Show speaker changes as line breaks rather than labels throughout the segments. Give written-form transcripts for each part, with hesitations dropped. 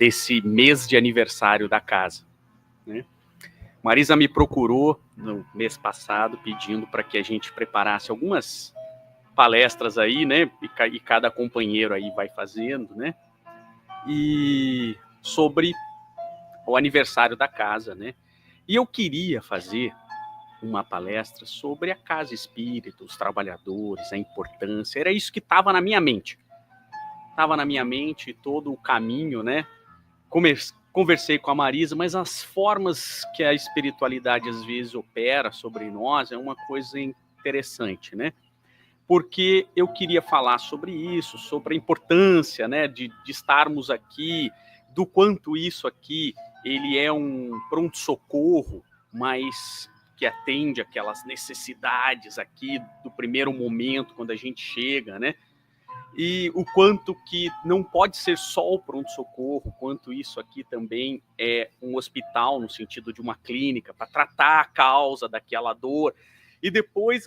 desse mês de aniversário da casa, né? Marisa me procurou no mês passado pedindo para que a gente preparasse algumas palestras aí, né? E cada companheiro aí vai fazendo, né? E sobre o aniversário da casa, né? E eu queria fazer uma palestra sobre a casa espírita, os trabalhadores, a importância. Era isso que estava na minha mente. Estava na minha mente todo o caminho, né? Conversei com a Marisa, mas as formas que a espiritualidade às vezes opera sobre nós é uma coisa interessante, né? Porque eu queria falar sobre isso, sobre a importância, né, de estarmos aqui, do quanto isso aqui ele é um pronto-socorro, mas que atende aquelas necessidades aqui do primeiro momento, quando a gente chega, né? E o quanto que não pode ser só o pronto-socorro, quanto isso aqui também é um hospital, no sentido de uma clínica, para tratar a causa daquela dor. E depois,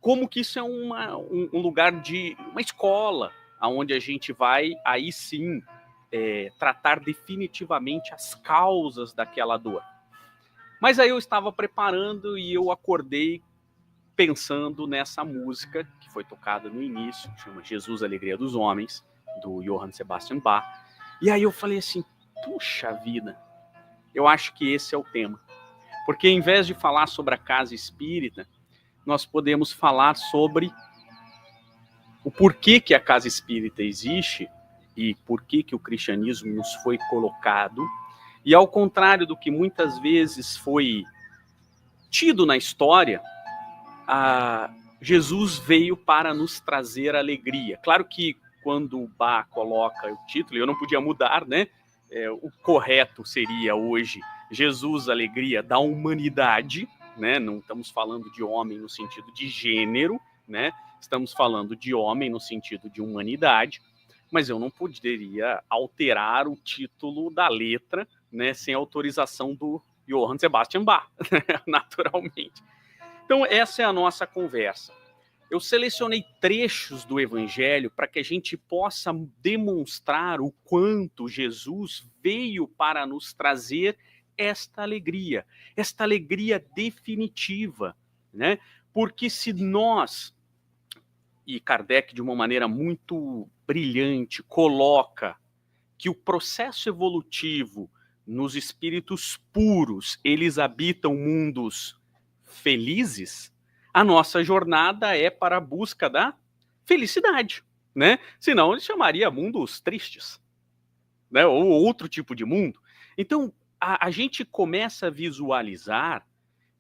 como que isso é um lugar de uma escola, onde a gente vai, aí sim, tratar definitivamente as causas daquela dor. Mas aí eu estava preparando e eu acordei pensando nessa música que foi tocada no início, que chama Jesus, Alegria dos Homens, do Johann Sebastian Bach. E aí eu falei assim, puxa vida, eu acho que esse é o tema. Porque em vez de falar sobre a casa espírita, nós podemos falar sobre o porquê que a casa espírita existe e porquê que o cristianismo nos foi colocado. E ao contrário do que muitas vezes foi tido na história, Jesus veio para nos trazer alegria. Claro que quando o Bach coloca o título, eu não podia mudar, né? O correto seria hoje Jesus, alegria da humanidade, né? Não estamos falando de homem no sentido de gênero, né? Estamos falando de homem no sentido de humanidade, mas eu não poderia alterar o título da letra, né? Sem autorização do Johann Sebastian Bach, naturalmente. Então, essa é a nossa conversa. Eu selecionei trechos do Evangelho para que a gente possa demonstrar o quanto Jesus veio para nos trazer esta alegria definitiva, né? Porque se nós, e Kardec de uma maneira muito brilhante coloca que o processo evolutivo nos espíritos puros, eles habitam mundos felizes, a nossa jornada é para a busca da felicidade, né? Senão ele chamaria mundos tristes, né? Ou outro tipo de mundo. Então, a gente começa a visualizar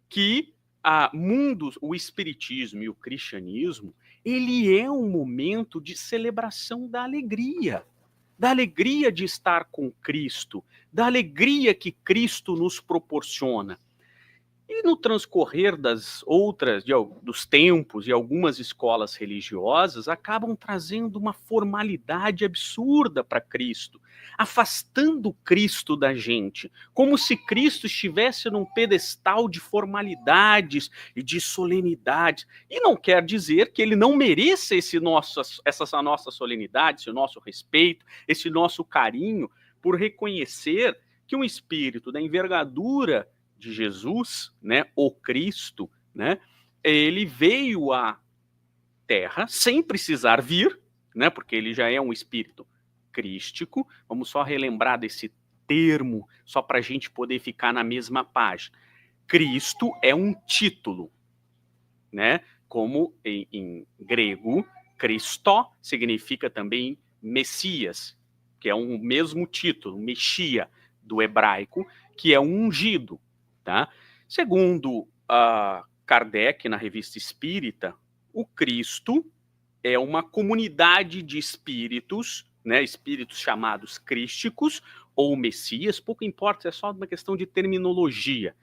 que o espiritismo e o cristianismo, ele é um momento de celebração da alegria de estar com Cristo, da alegria que Cristo nos proporciona. E no transcorrer dos tempos e algumas escolas religiosas acabam trazendo uma formalidade absurda para Cristo, afastando Cristo da gente, como se Cristo estivesse num pedestal de formalidades e de solenidades. E não quer dizer que ele não mereça essa nossa solenidade, esse nosso respeito, esse nosso carinho, por reconhecer que um espírito da envergadura de Jesus, né, o Cristo, né, ele veio à Terra sem precisar vir, né, porque ele já é um espírito crístico. Vamos só relembrar desse termo, só para a gente poder ficar na mesma página. Cristo é um título, né, como em grego, Christo significa também Messias, que é um mesmo título, Mexia, do hebraico, que é um ungido. Tá? Segundo Kardec, na Revista Espírita, o Cristo é uma comunidade de espíritos, né, espíritos chamados crísticos ou messias, pouco importa, é só uma questão de terminologia.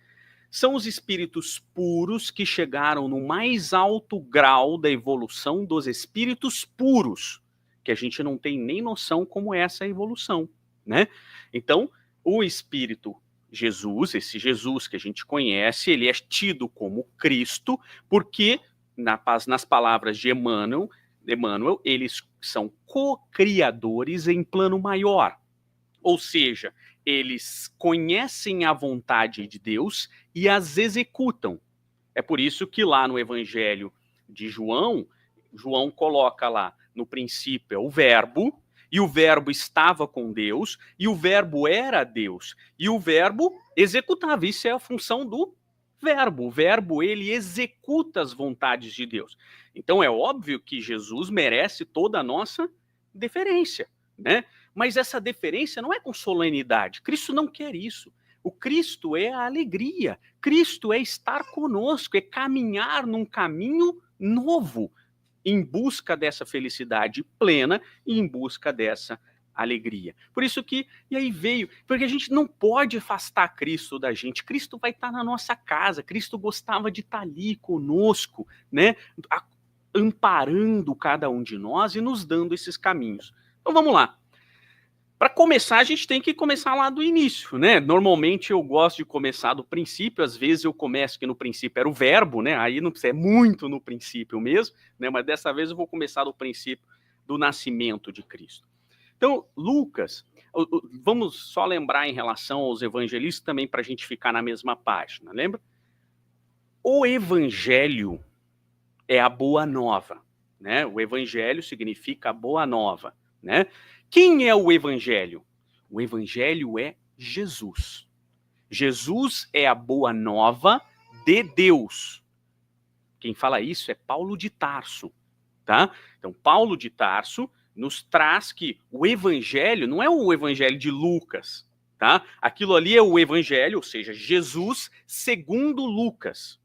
São os espíritos puros que chegaram no mais alto grau da evolução dos espíritos puros, que a gente não tem nem noção como é essa evolução, né? Então, o espírito Jesus, esse Jesus que a gente conhece, ele é tido como Cristo, porque, nas palavras de Emmanuel, eles são co-criadores em plano maior. ou seja, eles conhecem a vontade de Deus e as executam. É por isso que lá no Evangelho de João, João coloca lá, no princípio é o verbo, e o verbo estava com Deus, e o verbo era Deus, e o verbo executava. Isso é a função do verbo. O verbo, ele executa as vontades de Deus. Então é óbvio que Jesus merece toda a nossa deferência, né? Mas essa deferência não é com solenidade. Cristo não quer isso. O Cristo é a alegria. Cristo é estar conosco, é caminhar num caminho novo, em busca dessa felicidade plena e em busca dessa alegria. Por isso que, e aí veio, porque a gente não pode afastar Cristo da gente. Cristo vai estar na nossa casa, Cristo gostava de estar ali conosco, né? Amparando cada um de nós e nos dando esses caminhos. Então vamos lá. Para começar, a gente tem que começar lá do início, né? Normalmente eu gosto de começar do princípio, às vezes eu começo que no princípio era o verbo, né? Aí não precisa, é muito no princípio mesmo, né? Mas dessa vez eu vou começar do princípio do nascimento de Cristo. Então, Lucas, vamos só lembrar em relação aos evangelistas também para a gente ficar na mesma página, lembra? O evangelho é a boa nova, né? O evangelho significa a boa nova, né? Quem é o evangelho? O evangelho é Jesus. Jesus é a boa nova de Deus. Quem fala isso é Paulo de Tarso, tá? Então, Paulo de Tarso nos traz que o evangelho não é o evangelho de Lucas, tá? Aquilo ali é o evangelho, ou seja, Jesus segundo Lucas.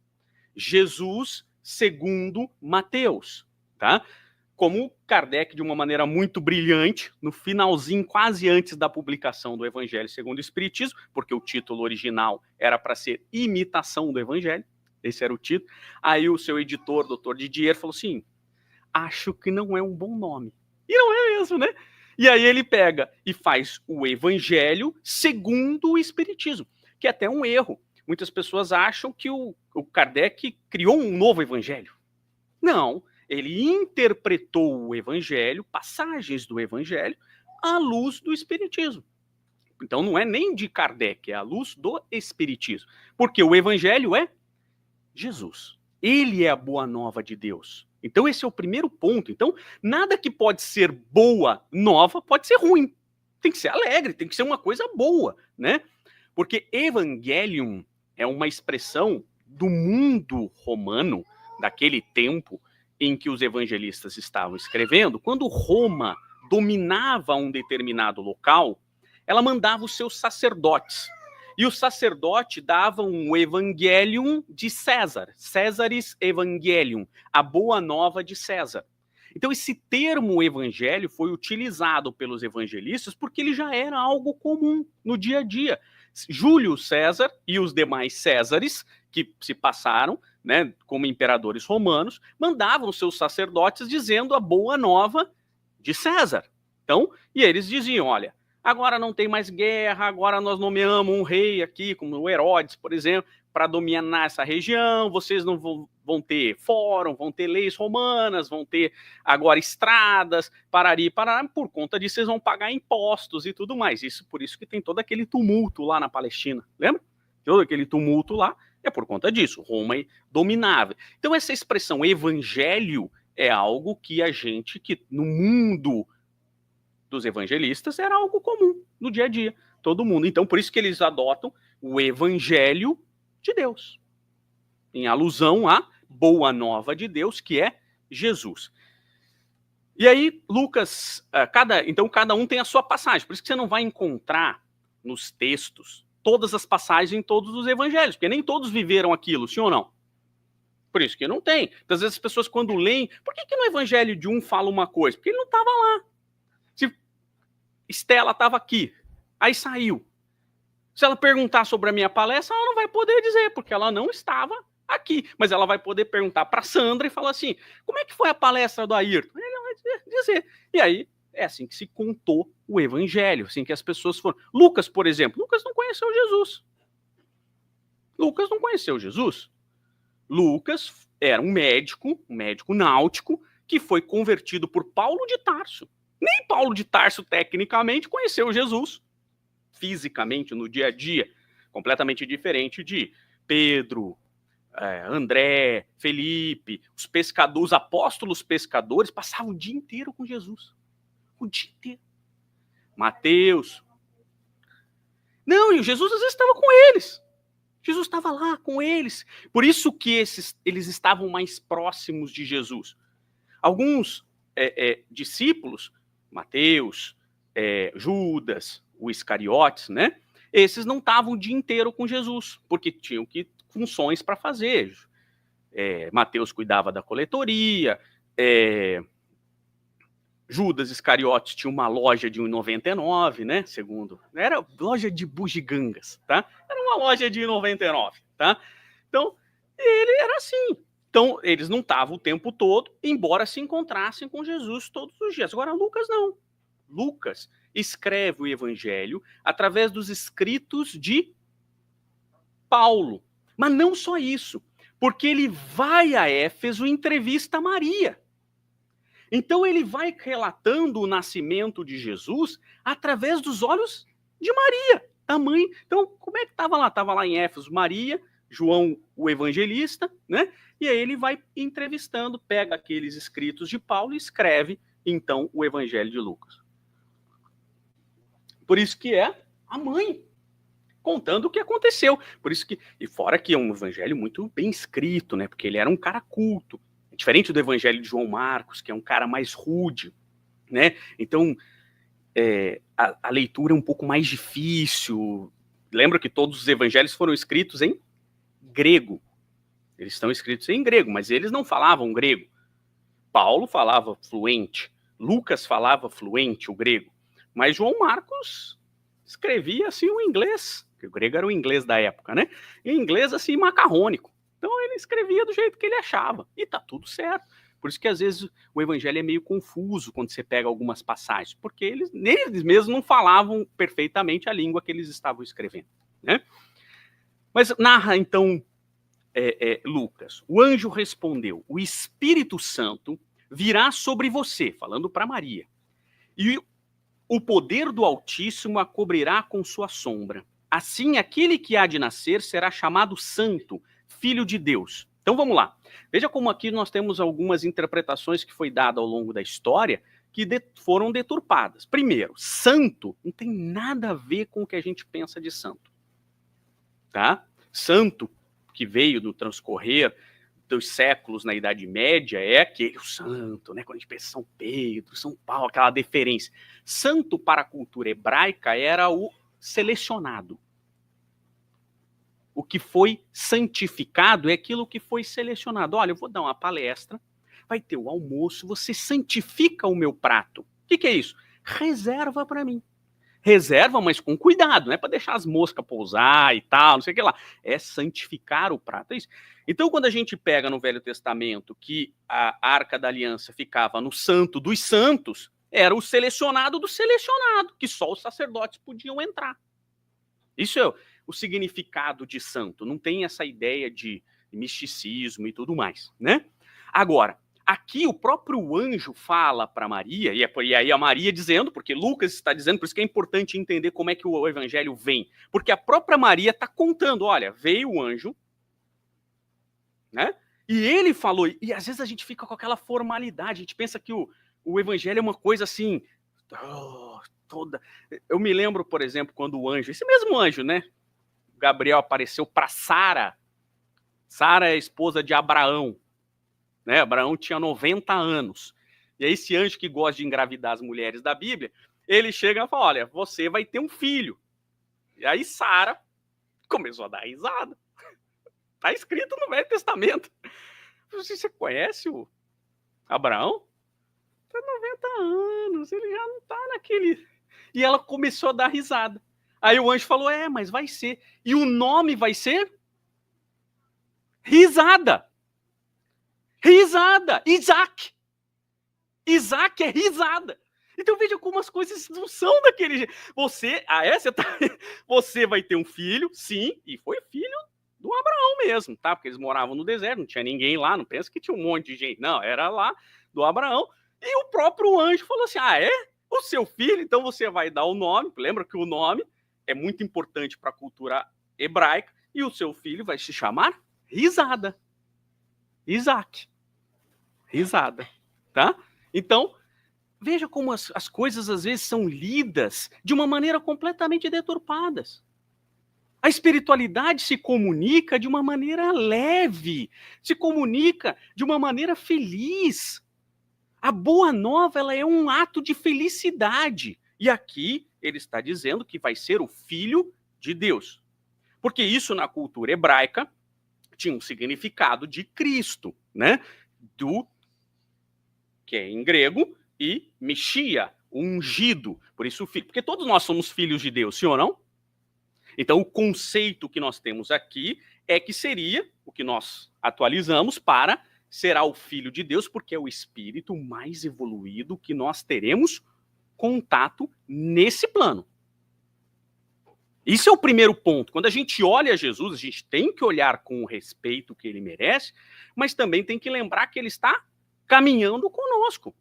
Jesus segundo Mateus, tá? Como Kardec, de uma maneira muito brilhante, no finalzinho, quase antes da publicação do Evangelho segundo o Espiritismo, porque o título original era para ser Imitação do Evangelho, esse era o título, aí o seu editor, Dr. Didier, falou assim, acho que não é um bom nome. E não é mesmo, né? E aí ele pega e faz o Evangelho segundo o Espiritismo, que é até um erro. Muitas pessoas acham que o Kardec criou um novo Evangelho. Não, ele interpretou o evangelho, passagens do evangelho, à luz do espiritismo. Então não é nem de Kardec, é à luz do espiritismo. Porque o evangelho é Jesus. Ele é a boa nova de Deus. Então esse é o primeiro ponto. Então nada que pode ser boa nova pode ser ruim. Tem que ser alegre, tem que ser uma coisa boa, né? Porque evangelium é uma expressão do mundo romano, daquele tempo, em que os evangelistas estavam escrevendo, quando Roma dominava um determinado local, ela mandava os seus sacerdotes. E o sacerdote dava um evangelium de César, Caesaris Evangelium, a boa nova de César. Então esse termo evangelho foi utilizado pelos evangelistas porque ele já era algo comum no dia a dia. Júlio César e os demais Césares que se passaram, né, como imperadores romanos, mandavam seus sacerdotes dizendo a boa nova de César. Então, e eles diziam, olha, agora não tem mais guerra, agora nós nomeamos um rei aqui, como o Herodes, por exemplo, para dominar essa região, vocês não vão ter fórum, vão ter leis romanas, vão ter agora estradas, parari, parará, por conta disso vocês vão pagar impostos e tudo mais. Isso por isso que tem todo aquele tumulto lá na Palestina, lembra? Todo aquele tumulto lá é por conta disso, Roma dominava. Então essa expressão evangelho é algo que a gente, que no mundo dos evangelistas era algo comum no dia a dia, todo mundo. Então por isso que eles adotam o evangelho de Deus, em alusão à boa nova de Deus, que é Jesus. E aí Lucas, então cada um tem a sua passagem, por isso que você não vai encontrar nos textos todas as passagens em todos os evangelhos, porque nem todos viveram aquilo, sim ou não? Por isso que não tem. Então, às vezes as pessoas quando leem, por que no evangelho de um fala uma coisa? Porque ele não estava lá. Se Estela estava aqui, aí saiu. Se ela perguntar sobre a minha palestra, ela não vai poder dizer, porque ela não estava aqui. Mas ela vai poder perguntar para Sandra e falar assim, como é que foi a palestra do Ayrton? Ele vai dizer. E aí, é assim que se contou o evangelho, assim que as pessoas foram. Lucas, por exemplo, Lucas não conheceu Jesus. Lucas não conheceu Jesus. Lucas era um médico náutico, que foi convertido por Paulo de Tarso. Nem Paulo de Tarso, tecnicamente, conheceu Jesus. fisicamente no dia a dia, completamente diferente de Pedro, André, Felipe, os pescadores, os apóstolos pescadores passavam o dia inteiro com Jesus. O dia inteiro. Mateus. Não, e Jesus às vezes estava com eles. Jesus estava lá com eles. Por isso que eles estavam mais próximos de Jesus. Alguns discípulos, Mateus, Judas, o Iscariotes, né? Esses não estavam o dia inteiro com Jesus, porque tinham funções para fazer. Mateus cuidava da coletoria, Judas Iscariotes tinha uma loja de R$1,99, né? Segundo. Era loja de bugigangas, tá? Era uma loja de R$1,99, tá? Então, ele era assim. Então, eles não estavam o tempo todo, embora se encontrassem com Jesus todos os dias. Agora, Lucas não. Lucas escreve o evangelho através dos escritos de Paulo. Mas não só isso, porque ele vai a Éfeso e entrevista Maria. Então ele vai relatando o nascimento de Jesus através dos olhos de Maria, da mãe. Então, como é que estava lá? Estava lá em Éfeso Maria, João o evangelista, né? E aí ele vai entrevistando, pega aqueles escritos de Paulo e escreve, então, o evangelho de Lucas. Por isso que é a mãe contando o que aconteceu. Por isso que, e fora que é um evangelho muito bem escrito, né? Porque ele era um cara culto. Diferente do evangelho de João Marcos, que é um cara mais rude, né? Então, a leitura é um pouco mais difícil. Lembra que todos os evangelhos foram escritos em grego. Eles estão escritos em grego, mas eles não falavam grego. Paulo falava fluente, Lucas falava fluente o grego, mas João Marcos escrevia assim o inglês, que o grego era o inglês da época, né? Em inglês assim macarrônico. Então ele escrevia do jeito que ele achava, e tá tudo certo. Por isso que às vezes o evangelho é meio confuso quando você pega algumas passagens, porque eles mesmos não falavam perfeitamente a língua que eles estavam escrevendo, né? Mas narra então Lucas, o anjo respondeu, o Espírito Santo virá sobre você, falando para Maria, e o poder do Altíssimo a cobrirá com sua sombra. Assim, aquele que há de nascer será chamado Santo, Filho de Deus. Então vamos lá. Veja como aqui nós temos algumas interpretações que foi dada ao longo da história que foram deturpadas. Primeiro, santo não tem nada a ver com o que a gente pensa de santo. Tá? Santo, que veio no transcorrer dos séculos na Idade Média, é aquele o santo, né? Quando a gente pensa em São Pedro, São Paulo, aquela deferência. Santo para a cultura hebraica era o selecionado. O que foi santificado é aquilo que foi selecionado. Olha, eu vou dar uma palestra, vai ter o almoço, você santifica o meu prato. O que é isso? Reserva para mim. Reserva, mas com cuidado, não é para deixar as moscas pousar e tal, não sei o que lá. É santificar o prato, é isso. Então, quando a gente pega no Velho Testamento que a Arca da Aliança ficava no Santo dos Santos, era o selecionado do selecionado, que só os sacerdotes podiam entrar. Isso é o significado de santo, não tem essa ideia de misticismo e tudo mais, né? Agora, aqui o próprio anjo fala para Maria, e aí a Maria dizendo, porque Lucas está dizendo, por isso que é importante entender como é que o evangelho vem, porque a própria Maria está contando, olha, veio o anjo, né? E ele falou, e às vezes a gente fica com aquela formalidade, a gente pensa que o evangelho é uma coisa assim, toda... Eu me lembro, por exemplo, quando o anjo, esse mesmo anjo, né? Gabriel apareceu para Sara. Sara é a esposa de Abraão. Né? Abraão tinha 90 anos. E aí esse anjo que gosta de engravidar as mulheres da Bíblia, ele chega e fala, olha, você vai ter um filho. E aí Sara começou a dar risada. Está escrito no Velho Testamento. Você conhece o Abraão? Tem 90 anos, ele já não está naquele... E ela começou a dar risada. Aí o anjo falou, mas vai ser. E o nome vai ser? Risada. Risada. Isaac. Isaac é risada. Então veja como as coisas não são daquele jeito. Você vai ter um filho, sim, e foi filho do Abraão mesmo, tá? Porque eles moravam no deserto, não tinha ninguém lá, não pensa que tinha um monte de gente. Não, era lá do Abraão. E o próprio anjo falou assim, o seu filho, então você vai dar o nome, lembra que o nome é muito importante para a cultura hebraica, e o seu filho vai se chamar Risada. Isaac. Risada. Tá? Então, veja como as coisas às vezes são lidas de uma maneira completamente deturpadas. A espiritualidade se comunica de uma maneira leve, se comunica de uma maneira feliz. A boa nova, ela é um ato de felicidade. E aqui ele está dizendo que vai ser o Filho de Deus. Porque isso na cultura hebraica tinha um significado de Cristo, né? Do que é em grego, e Mexia, ungido. Por isso, filho. Porque todos nós somos filhos de Deus, sim ou não? Então, o conceito que nós temos aqui é que seria o que nós atualizamos para será o Filho de Deus, porque é o espírito mais evoluído que nós teremos contato nesse plano. Isso é o primeiro ponto. Quando a gente olha Jesus, a gente tem que olhar com o respeito que ele merece, mas também tem que lembrar que ele está caminhando conosco.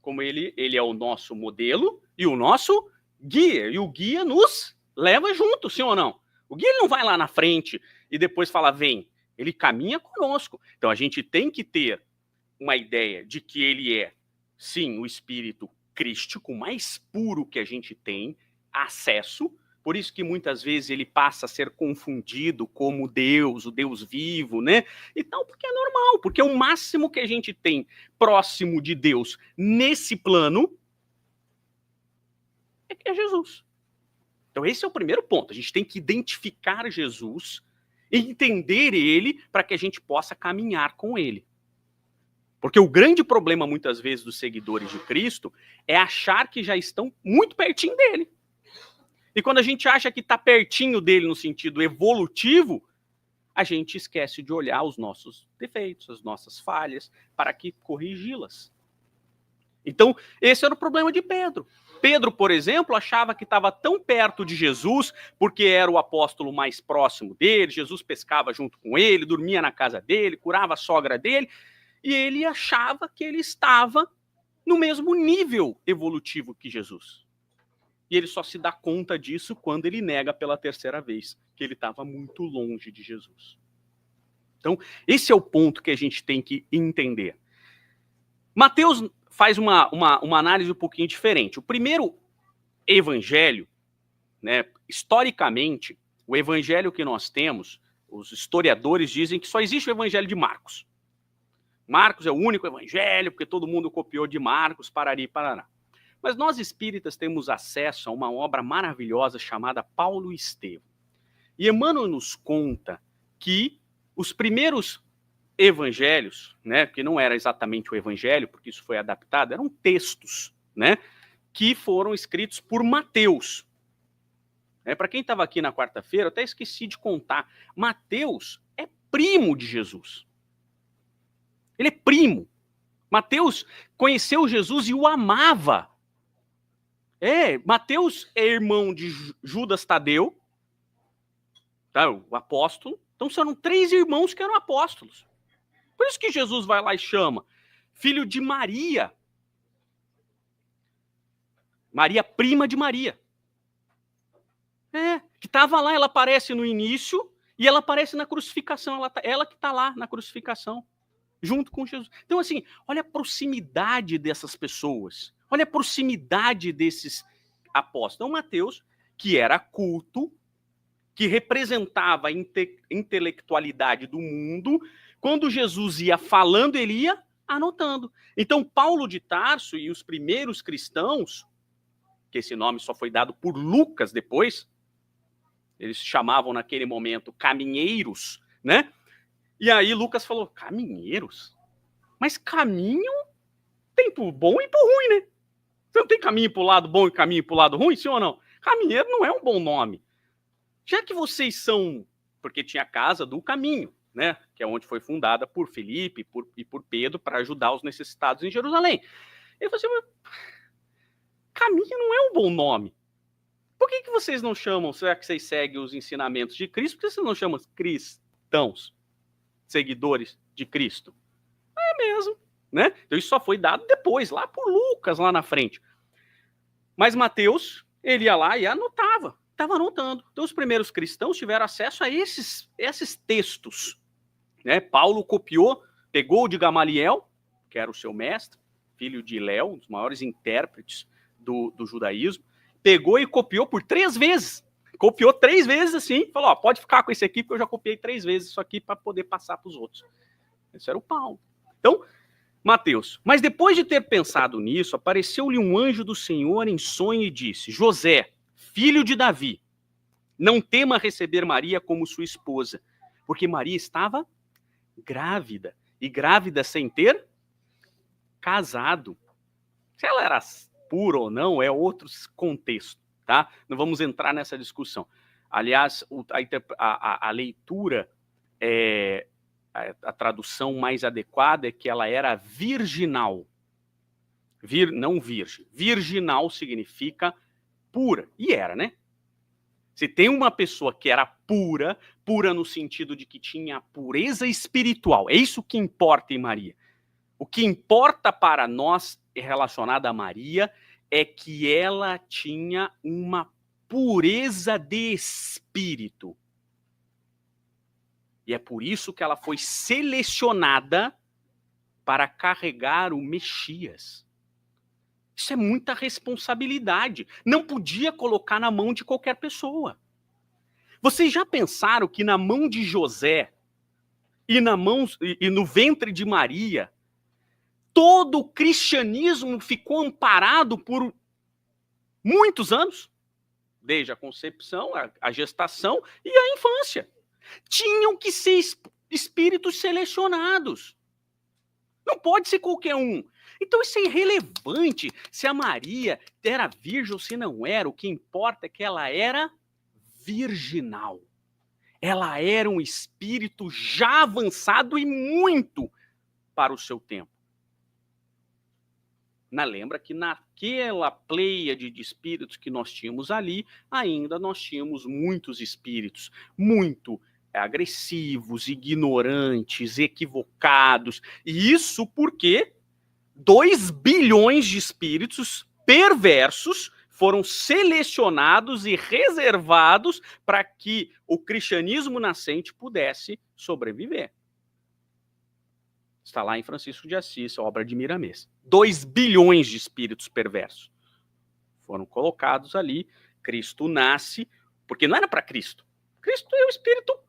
Como ele é o nosso modelo e o nosso guia. E o guia nos leva junto, sim ou não? O guia ele não vai lá na frente e depois fala, vem. Ele caminha conosco. Então a gente tem que ter uma ideia de que ele é, sim, o espírito crístico mais puro que a gente tem acesso. Por isso que muitas vezes ele passa a ser confundido como Deus, o Deus vivo, né? Então, porque é normal, porque o máximo que a gente tem próximo de Deus nesse plano é Jesus. Então esse é o primeiro ponto. A gente tem que identificar Jesus, entender ele, para que a gente possa caminhar com ele. Porque o grande problema, muitas vezes, dos seguidores de Cristo é achar que já estão muito pertinho dele. E quando a gente acha que está pertinho dele no sentido evolutivo, a gente esquece de olhar os nossos defeitos, as nossas falhas, para que corrigi-las. Então, esse era o problema de Pedro. Pedro, por exemplo, achava que estava tão perto de Jesus, porque era o apóstolo mais próximo dele, Jesus pescava junto com ele, dormia na casa dele, curava a sogra dele, e ele achava que ele estava no mesmo nível evolutivo que Jesus. E ele só se dá conta disso quando ele nega pela terceira vez, que ele estava muito longe de Jesus. Então, esse é o ponto que a gente tem que entender. Mateus faz uma análise um pouquinho diferente. O primeiro evangelho, né, historicamente, o evangelho que nós temos, os historiadores dizem que só existe o evangelho de Marcos. Marcos é o único evangelho, porque todo mundo copiou de Marcos, parari, parará. Mas nós espíritas temos acesso a uma obra maravilhosa chamada Paulo e Estevão. E Emmanuel nos conta que os primeiros evangelhos, né, que não era exatamente o evangelho, porque isso foi adaptado, eram textos, né, que foram escritos por Mateus. Para quem estava aqui na quarta-feira, eu até esqueci de contar, Mateus é primo de Jesus. Ele é primo. Mateus conheceu Jesus e o amava. Mateus é irmão de Judas Tadeu, tá, o apóstolo. Então são 3 irmãos que eram apóstolos. Por isso que Jesus vai lá e chama filho de Maria. Maria, prima de Maria. Que estava lá, ela aparece no início e ela aparece na crucificação. Ela que está lá na crucificação, junto com Jesus. Então, assim, olha a proximidade dessas pessoas. Olha a proximidade desses apóstolos. Então, Mateus, que era culto, que representava a intelectualidade do mundo, quando Jesus ia falando, ele ia anotando. Então, Paulo de Tarso e os primeiros cristãos, que esse nome só foi dado por Lucas depois, eles chamavam naquele momento caminheiros, né? E aí Lucas falou, caminheiros? Mas caminho tem pro bom e pro ruim, né? Você não tem caminho pro lado bom e caminho pro lado ruim, sim ou não? Caminheiro não é um bom nome. Já que vocês são... Porque tinha a Casa do Caminho, né? Que é onde foi fundada por Felipe e por Pedro para ajudar os necessitados em Jerusalém. Ele falou assim, caminho não é um bom nome. Por que vocês não chamam, será que vocês seguem os ensinamentos de Cristo? Por que vocês não chamam cristãos, seguidores de Cristo? É mesmo, né? Então isso só foi dado depois, lá por Lucas, lá na frente. Mas Mateus, Ele ia lá e anotava, estava anotando. Então os primeiros cristãos tiveram acesso a esses textos, né? Paulo copiou, pegou o de Gamaliel, que era o seu mestre, filho de Léo, um dos maiores intérpretes do judaísmo, pegou e copiou por 3 vezes. Copiou 3 vezes assim, falou, ó, pode ficar com esse aqui, porque eu já copiei 3 vezes isso aqui para poder passar para os outros. Esse era o Paulo. Então, Mateus, mas depois de ter pensado nisso, apareceu-lhe um anjo do Senhor em sonho e disse, José, filho de Davi, não tema receber Maria como sua esposa, porque Maria estava grávida, e grávida sem ter casado. Se ela era pura ou não, é outro contexto, tá? Não vamos entrar nessa discussão. Aliás, a leitura, a tradução mais adequada é que ela era virginal. Não virgem. Virginal significa pura. E era, né? Se tem uma pessoa que era pura, pura no sentido de que tinha pureza espiritual, é isso que importa em Maria. O que importa para nós relacionado a Maria é que ela tinha uma pureza de espírito. E é por isso que ela foi selecionada para carregar o Messias. Isso é muita responsabilidade. Não podia colocar na mão de qualquer pessoa. Vocês já pensaram que na mão de José e no ventre de Maria, todo o cristianismo ficou amparado por muitos anos? Desde a concepção, a gestação e a infância. Tinham que ser espíritos selecionados. Não pode ser qualquer um. Então isso é irrelevante se a Maria era virgem ou se não era. O que importa é que ela era virginal. Ela era um espírito já avançado e muito para o seu tempo. Lembra que naquela pleiade de espíritos que nós tínhamos ali, ainda nós tínhamos muitos espíritos, muito agressivos, ignorantes, equivocados. E isso porque 2 bilhões de espíritos perversos foram selecionados e reservados para que o cristianismo nascente pudesse sobreviver. Está lá em Francisco de Assis, obra de Miramês. 2 bilhões de espíritos perversos foram colocados ali. Cristo nasce, porque não era para Cristo. Cristo é o espírito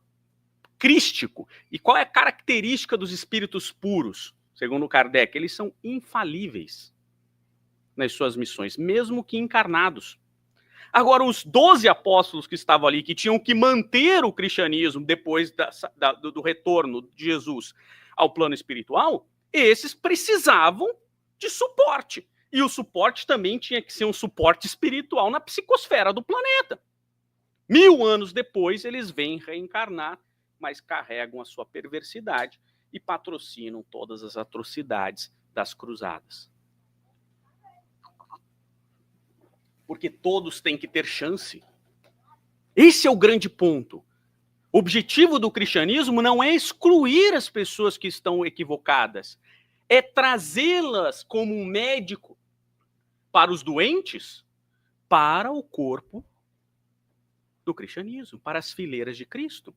crístico. E qual é a característica dos espíritos puros? Segundo Kardec, eles são infalíveis nas suas missões, mesmo que encarnados. Agora, os 12 apóstolos que estavam ali, que tinham que manter o cristianismo depois do retorno de Jesus ao plano espiritual, esses precisavam de suporte. E o suporte também tinha que ser um suporte espiritual na psicosfera do planeta. 1000 anos depois, eles vêm reencarnar, mas carregam a sua perversidade e patrocinam todas as atrocidades das cruzadas. Porque todos têm que ter chance. Esse é o grande ponto. O objetivo do cristianismo não é excluir as pessoas que estão equivocadas, é trazê-las como um médico para os doentes, para o corpo do cristianismo, para as fileiras de Cristo.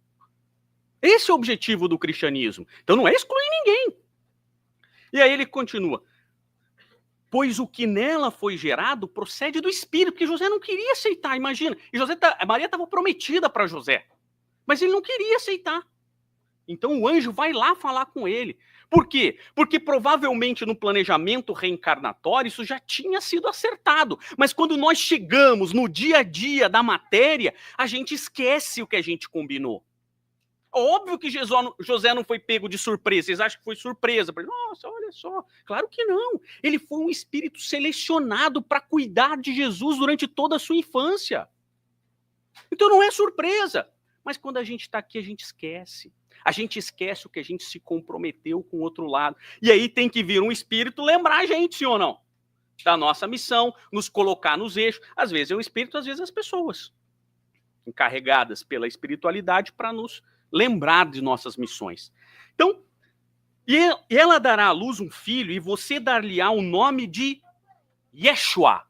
Esse é o objetivo do cristianismo. Então não é excluir ninguém. E aí ele continua. Pois o que nela foi gerado procede do Espírito, porque José não queria aceitar, imagina. E Maria estava prometida para José, mas ele não queria aceitar. Então o anjo vai lá falar com ele. Por quê? Porque provavelmente no planejamento reencarnatório isso já tinha sido acertado. Mas quando nós chegamos no dia a dia da matéria, a gente esquece o que a gente combinou. Óbvio que José não foi pego de surpresa. Vocês acham que foi surpresa? Nossa, olha só. Claro que não. Ele foi um espírito selecionado para cuidar de Jesus durante toda a sua infância. Então não é surpresa. Mas quando a gente está aqui, a gente esquece. A gente esquece o que a gente se comprometeu com o outro lado. E aí tem que vir um espírito lembrar a gente, sim ou não? Da nossa missão, nos colocar nos eixos. Às vezes é o espírito, às vezes as pessoas. Encarregadas pela espiritualidade para nos lembrar de nossas missões. Então, e ela dará à luz um filho e você dar-lhe-á o nome de Yeshua,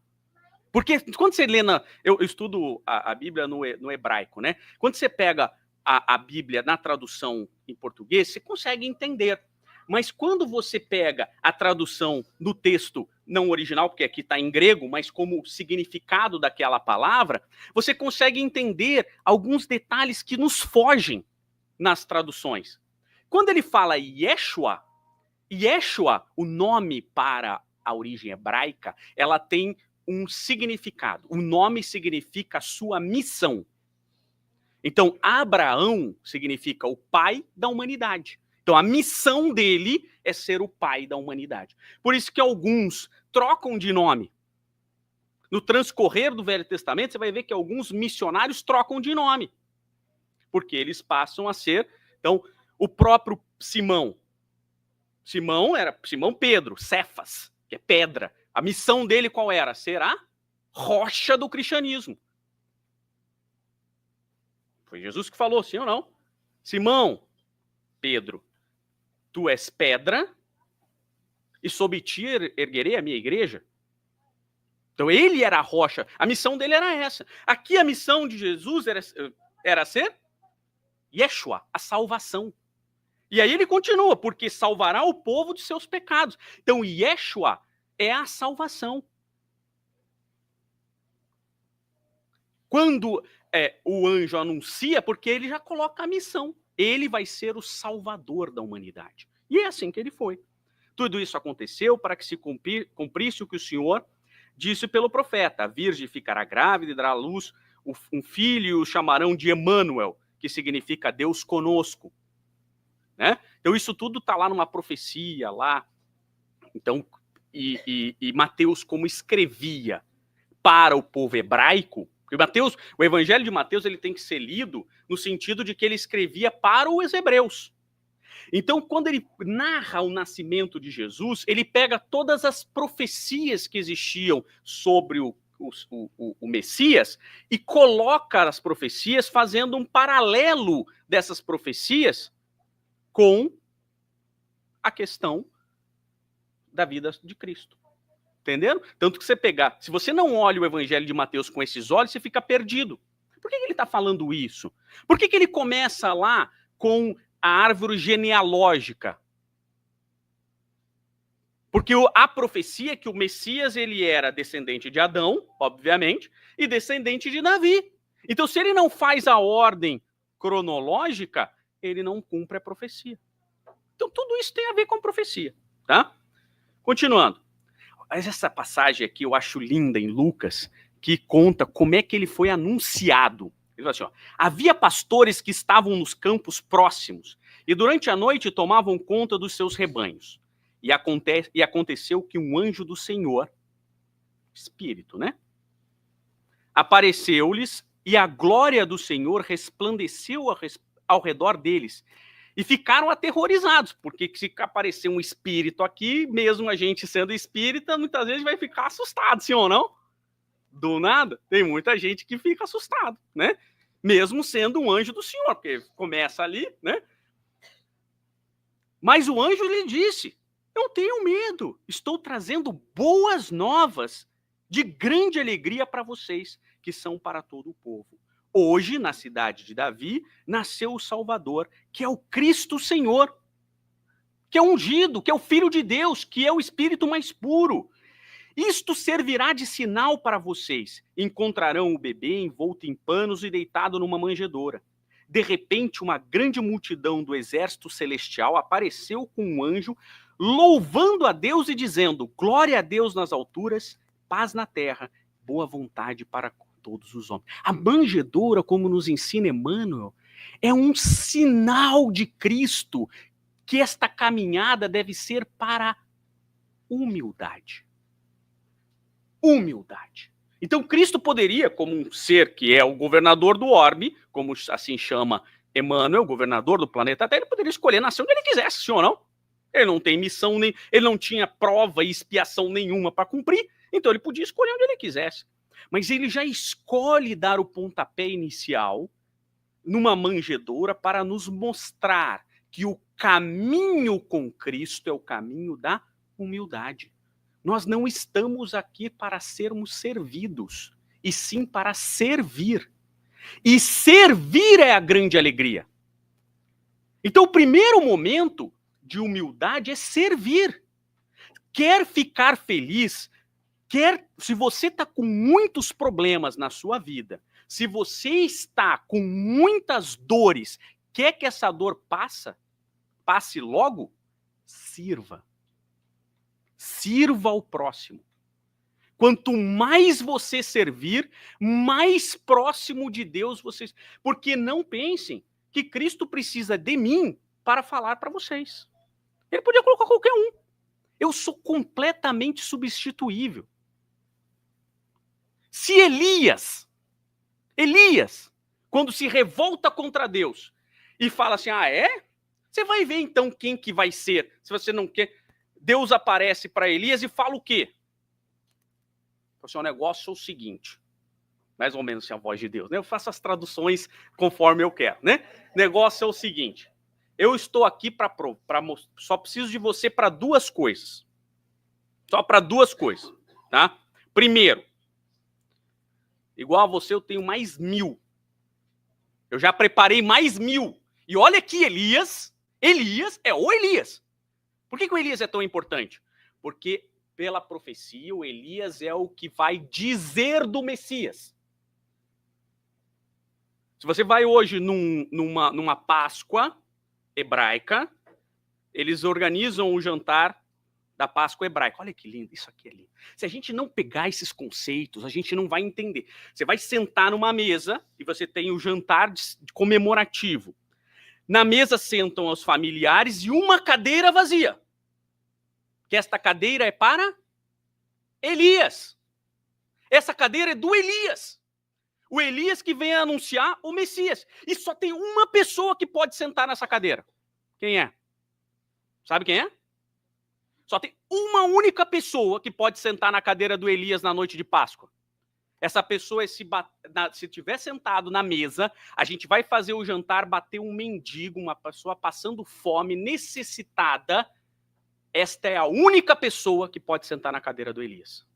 Porque quando você lê, eu estudo a Bíblia no hebraico, né? Quando você pega a Bíblia na tradução em português, você consegue entender. Mas quando você pega a tradução do texto não original, porque aqui está em grego, mas como significado daquela palavra, você consegue entender alguns detalhes que nos fogem nas traduções. Quando ele fala Yeshua, o nome para a origem hebraica, ela tem um significado. O nome significa sua missão. Então, Abraão significa o pai da humanidade. Então, a missão dele é ser o pai da humanidade. Por isso que alguns trocam de nome. No transcorrer do Velho Testamento, você vai ver que alguns missionários trocam de nome. Porque eles passam a ser... Então, o próprio Simão. Simão era Simão Pedro, Cefas, que é pedra. A missão dele qual era? Ser a rocha do cristianismo. Foi Jesus que falou, sim ou não? Simão, Pedro, tu és pedra e sob ti erguerei a minha igreja. Então ele era a rocha, a missão dele era essa. Aqui a missão de Jesus era ser Yeshua, a salvação. E aí ele continua, porque salvará o povo de seus pecados. Então Yeshua é a salvação. Quando o anjo anuncia, porque ele já coloca a missão. Ele vai ser o salvador da humanidade. E é assim que ele foi. Tudo isso aconteceu para que se cumprisse o que o Senhor disse pelo profeta. A virgem ficará grávida e dará à luz um filho e o chamarão de Emanuel, que significa Deus conosco. Né? Então isso tudo está lá numa profecia lá. Então, e Mateus, como escrevia para o povo hebraico, porque o Evangelho de Mateus ele tem que ser lido no sentido de que ele escrevia para os hebreus. Então, quando ele narra o nascimento de Jesus, ele pega todas as profecias que existiam sobre o Messias e coloca as profecias fazendo um paralelo dessas profecias com a questão da vida de Cristo. Entendendo? Tanto que você pegar, se você não olha o Evangelho de Mateus com esses olhos, você fica perdido. Por que ele está falando isso? Por que ele começa lá com a árvore genealógica? Porque a profecia é que o Messias ele era descendente de Adão, obviamente, e descendente de Davi. Então, se ele não faz a ordem cronológica, ele não cumpre a profecia. Então, tudo isso tem a ver com profecia, tá? Continuando. Mas essa passagem aqui eu acho linda em Lucas, que conta como é que ele foi anunciado. Ele fala assim, ó, havia pastores que estavam nos campos próximos e durante a noite tomavam conta dos seus rebanhos. E aconteceu que um anjo do Senhor, espírito, né? Apareceu-lhes e a glória do Senhor resplandeceu ao redor deles. E ficaram aterrorizados, porque se aparecer um espírito aqui, mesmo a gente sendo espírita, muitas vezes vai ficar assustado, sim ou não? Do nada, tem muita gente que fica assustado, né? Mesmo sendo um anjo do Senhor, porque começa ali, né? Mas o anjo lhe disse, não tenham medo, estou trazendo boas novas de grande alegria para vocês, que são para todo o povo. Hoje, na cidade de Davi, nasceu o Salvador, que é o Cristo Senhor, que é ungido, que é o Filho de Deus, que é o Espírito mais puro. Isto servirá de sinal para vocês. Encontrarão o bebê envolto em panos e deitado numa manjedoura. De repente, uma grande multidão do exército celestial apareceu com um anjo, louvando a Deus e dizendo, glória a Deus nas alturas, paz na terra, boa vontade para todos os homens. A manjedoura, como nos ensina Emmanuel, é um sinal de Cristo, que esta caminhada deve ser para humildade. Humildade. Então Cristo poderia, como um ser que é o governador do orbe, como assim chama Emmanuel, governador do planeta Terra, ele poderia escolher nascer onde ele quisesse, sim ou não? Ele não tem missão, ele não tinha prova e expiação nenhuma para cumprir, então ele podia escolher onde ele quisesse. Mas ele já escolhe dar o pontapé inicial numa manjedoura para nos mostrar que o caminho com Cristo é o caminho da humildade. Nós não estamos aqui para sermos servidos, e sim para servir. E servir é a grande alegria. Então, o primeiro momento de humildade é servir. Quer ficar feliz, se você está com muitos problemas na sua vida, se você está com muitas dores, quer que essa dor passe logo, sirva. Sirva ao próximo. Quanto mais você servir, mais próximo de Deus vocês. Porque não pensem que Cristo precisa de mim para falar para vocês. Ele podia colocar qualquer um. Eu sou completamente substituível. Se Elias, quando se revolta contra Deus e fala assim, você vai ver então quem que vai ser, se você não quer. Deus aparece para Elias e fala o quê? O negócio é o seguinte, mais ou menos assim, a voz de Deus, né? Eu faço as traduções conforme eu quero, né? Negócio é o seguinte, eu estou aqui para só preciso de você para duas coisas. Só para duas coisas, tá? Primeiro, igual a você, eu tenho mais 1000. Eu já preparei mais 1000. E olha que Elias é o Elias. Por que o Elias é tão importante? Porque, pela profecia, o Elias é o que vai dizer do Messias. Se você vai hoje numa Páscoa hebraica, eles organizam o jantar da Páscoa hebraica. Olha que lindo, isso aqui é lindo. Se a gente não pegar esses conceitos, a gente não vai entender. Você vai sentar numa mesa e você tem o jantar comemorativo. Na mesa sentam os familiares e uma cadeira vazia. Que esta cadeira é para Elias. Essa cadeira é do Elias. O Elias que vem anunciar o Messias. E só tem uma pessoa que pode sentar nessa cadeira. Quem é? Sabe quem é? Só tem uma única pessoa que pode sentar na cadeira do Elias na noite de Páscoa. Essa pessoa, se estiver sentado na mesa, a gente vai fazer o jantar, bater um mendigo, uma pessoa passando fome, necessitada. Esta é a única pessoa que pode sentar na cadeira do Elias.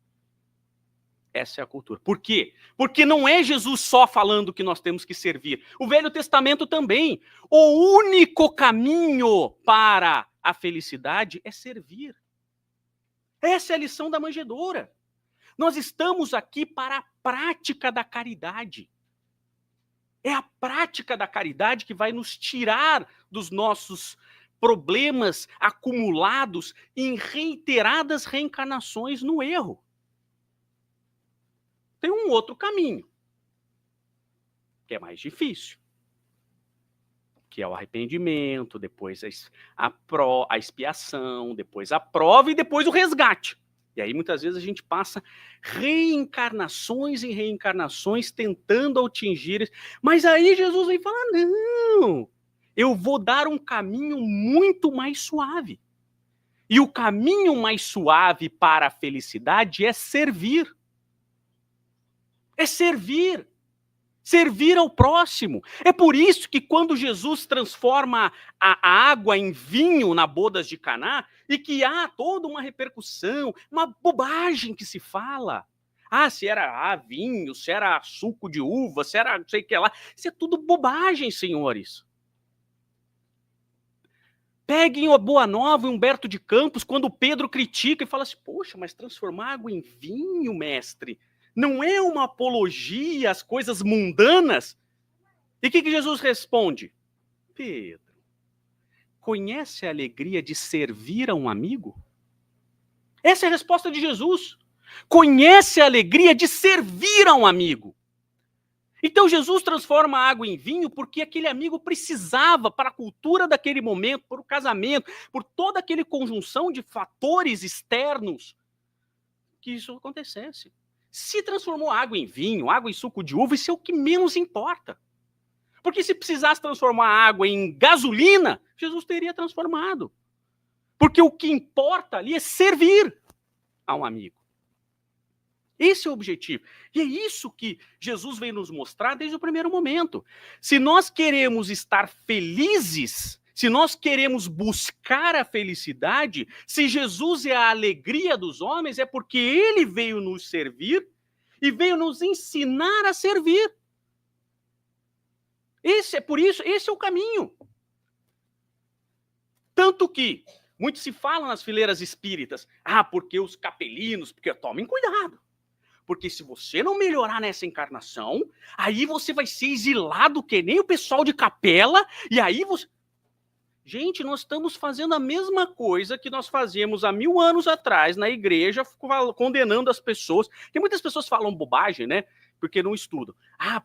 Essa é a cultura. Por quê? Porque não é Jesus só falando que nós temos que servir. O Velho Testamento também. O único caminho para a felicidade é servir. Essa é a lição da manjedoura. Nós estamos aqui para a prática da caridade. É a prática da caridade que vai nos tirar dos nossos problemas acumulados em reiteradas reencarnações no erro. Tem um outro caminho, que é mais difícil, que é o arrependimento, depois a expiação, depois a prova e depois o resgate. E aí muitas vezes a gente passa reencarnações e reencarnações tentando atingir. Mas aí Jesus vem falar, não, eu vou dar um caminho muito mais suave. E o caminho mais suave para a felicidade é servir. É servir. Servir ao próximo. É por isso que quando Jesus transforma a água em vinho na bodas de Caná, e que há toda uma repercussão, uma bobagem que se fala. Se era vinho, se era suco de uva, se era não sei o que lá. Isso é tudo bobagem, senhores. Peguem o Boa Nova e Humberto de Campos, quando Pedro critica e fala assim, poxa, mas transformar água em vinho, mestre, não é uma apologia às coisas mundanas? E o que Jesus responde? Pedro, conhece a alegria de servir a um amigo? Essa é a resposta de Jesus. Conhece a alegria de servir a um amigo. Então Jesus transforma a água em vinho porque aquele amigo precisava, para a cultura daquele momento, para o casamento, por toda aquela conjunção de fatores externos, que isso acontecesse. Se transformou água em vinho, água em suco de uva, isso é o que menos importa. Porque se precisasse transformar a água em gasolina, Jesus teria transformado. Porque o que importa ali é servir a um amigo. Esse é o objetivo. E é isso que Jesus vem nos mostrar desde o primeiro momento. Se nós queremos estar felizes, Se nós queremos buscar a felicidade, se Jesus é a alegria dos homens, é porque ele veio nos servir e veio nos ensinar a servir. Esse é o caminho. Tanto que muito se fala nas fileiras espíritas, porque os capelinos, porque tomem cuidado. Porque se você não melhorar nessa encarnação, aí você vai ser exilado que nem o pessoal de capela, e aí você... Gente, nós estamos fazendo a mesma coisa que nós fazíamos há 1000 anos atrás na igreja, condenando as pessoas. Tem muitas pessoas que falam bobagem, né? Porque não estudam.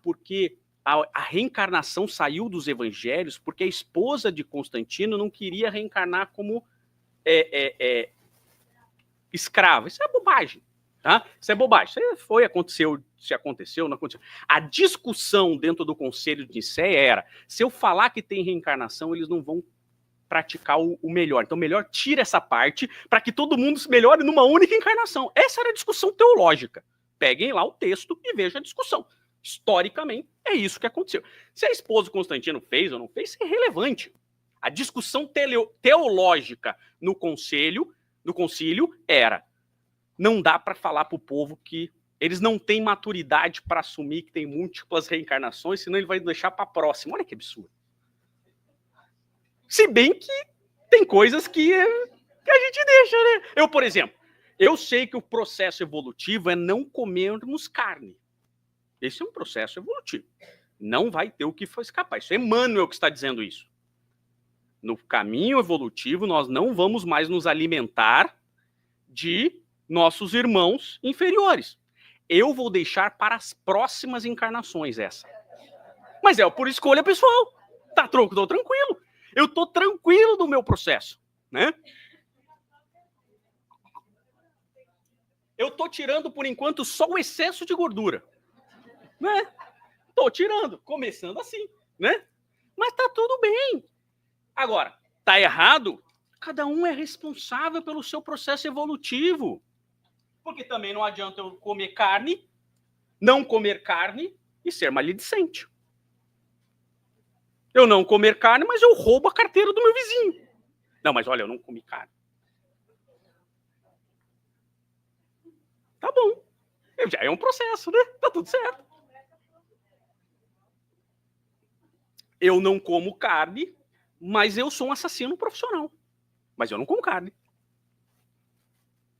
Porque a reencarnação saiu dos evangelhos porque a esposa de Constantino não queria reencarnar como escrava. Isso é bobagem. Tá? Isso é bobagem. Se aconteceu, não aconteceu. A discussão dentro do Conselho de Nicéia era, se eu falar que tem reencarnação, eles não vão praticar o melhor. Então, melhor tira essa parte para que todo mundo se melhore numa única encarnação. Essa era a discussão teológica. Peguem lá o texto e vejam a discussão. Historicamente, é isso que aconteceu. Se a esposa de Constantino fez ou não fez, isso é irrelevante. A discussão teológica no concílio era, não dá para falar para o povo que eles não têm maturidade para assumir que tem múltiplas reencarnações, senão ele vai deixar para a próxima. Olha que absurdo. Se bem que tem coisas que a gente deixa, né? Eu, por exemplo, eu sei que o processo evolutivo é não comermos carne. Esse é um processo evolutivo. Não vai ter o que escapar. Isso é Emmanuel que está dizendo isso. No caminho evolutivo, nós não vamos mais nos alimentar de nossos irmãos inferiores. Eu vou deixar para as próximas encarnações essa. Mas é por escolha pessoal. Tô tranquilo. Eu tô tranquilo do meu processo, né? Eu tô tirando, por enquanto, só o excesso de gordura. Né? Tô tirando, começando assim, né? Mas tá tudo bem. Agora, tá errado? Cada um é responsável pelo seu processo evolutivo. Porque também não adianta eu comer carne, não comer carne e ser maledicente. Eu não comer carne, mas eu roubo a carteira do meu vizinho. Não, mas olha, eu não comi carne. Tá bom. Já é um processo, né? Tá tudo certo. Eu não como carne, mas eu sou um assassino profissional. Mas eu não como carne.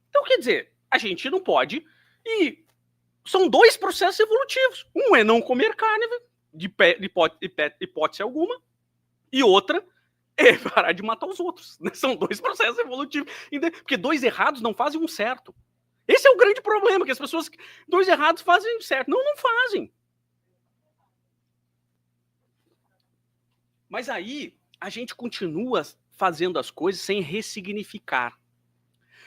Então, quer dizer, a gente não pode... E são 2 processos evolutivos. Um é não comer carne, de hipótese alguma, e outra é parar de matar os outros. São 2 processos evolutivos. Porque 2 errados não fazem um certo. Esse é o grande problema, que as pessoas... 2 errados fazem certo. Não fazem. Mas aí, a gente continua fazendo as coisas sem ressignificar.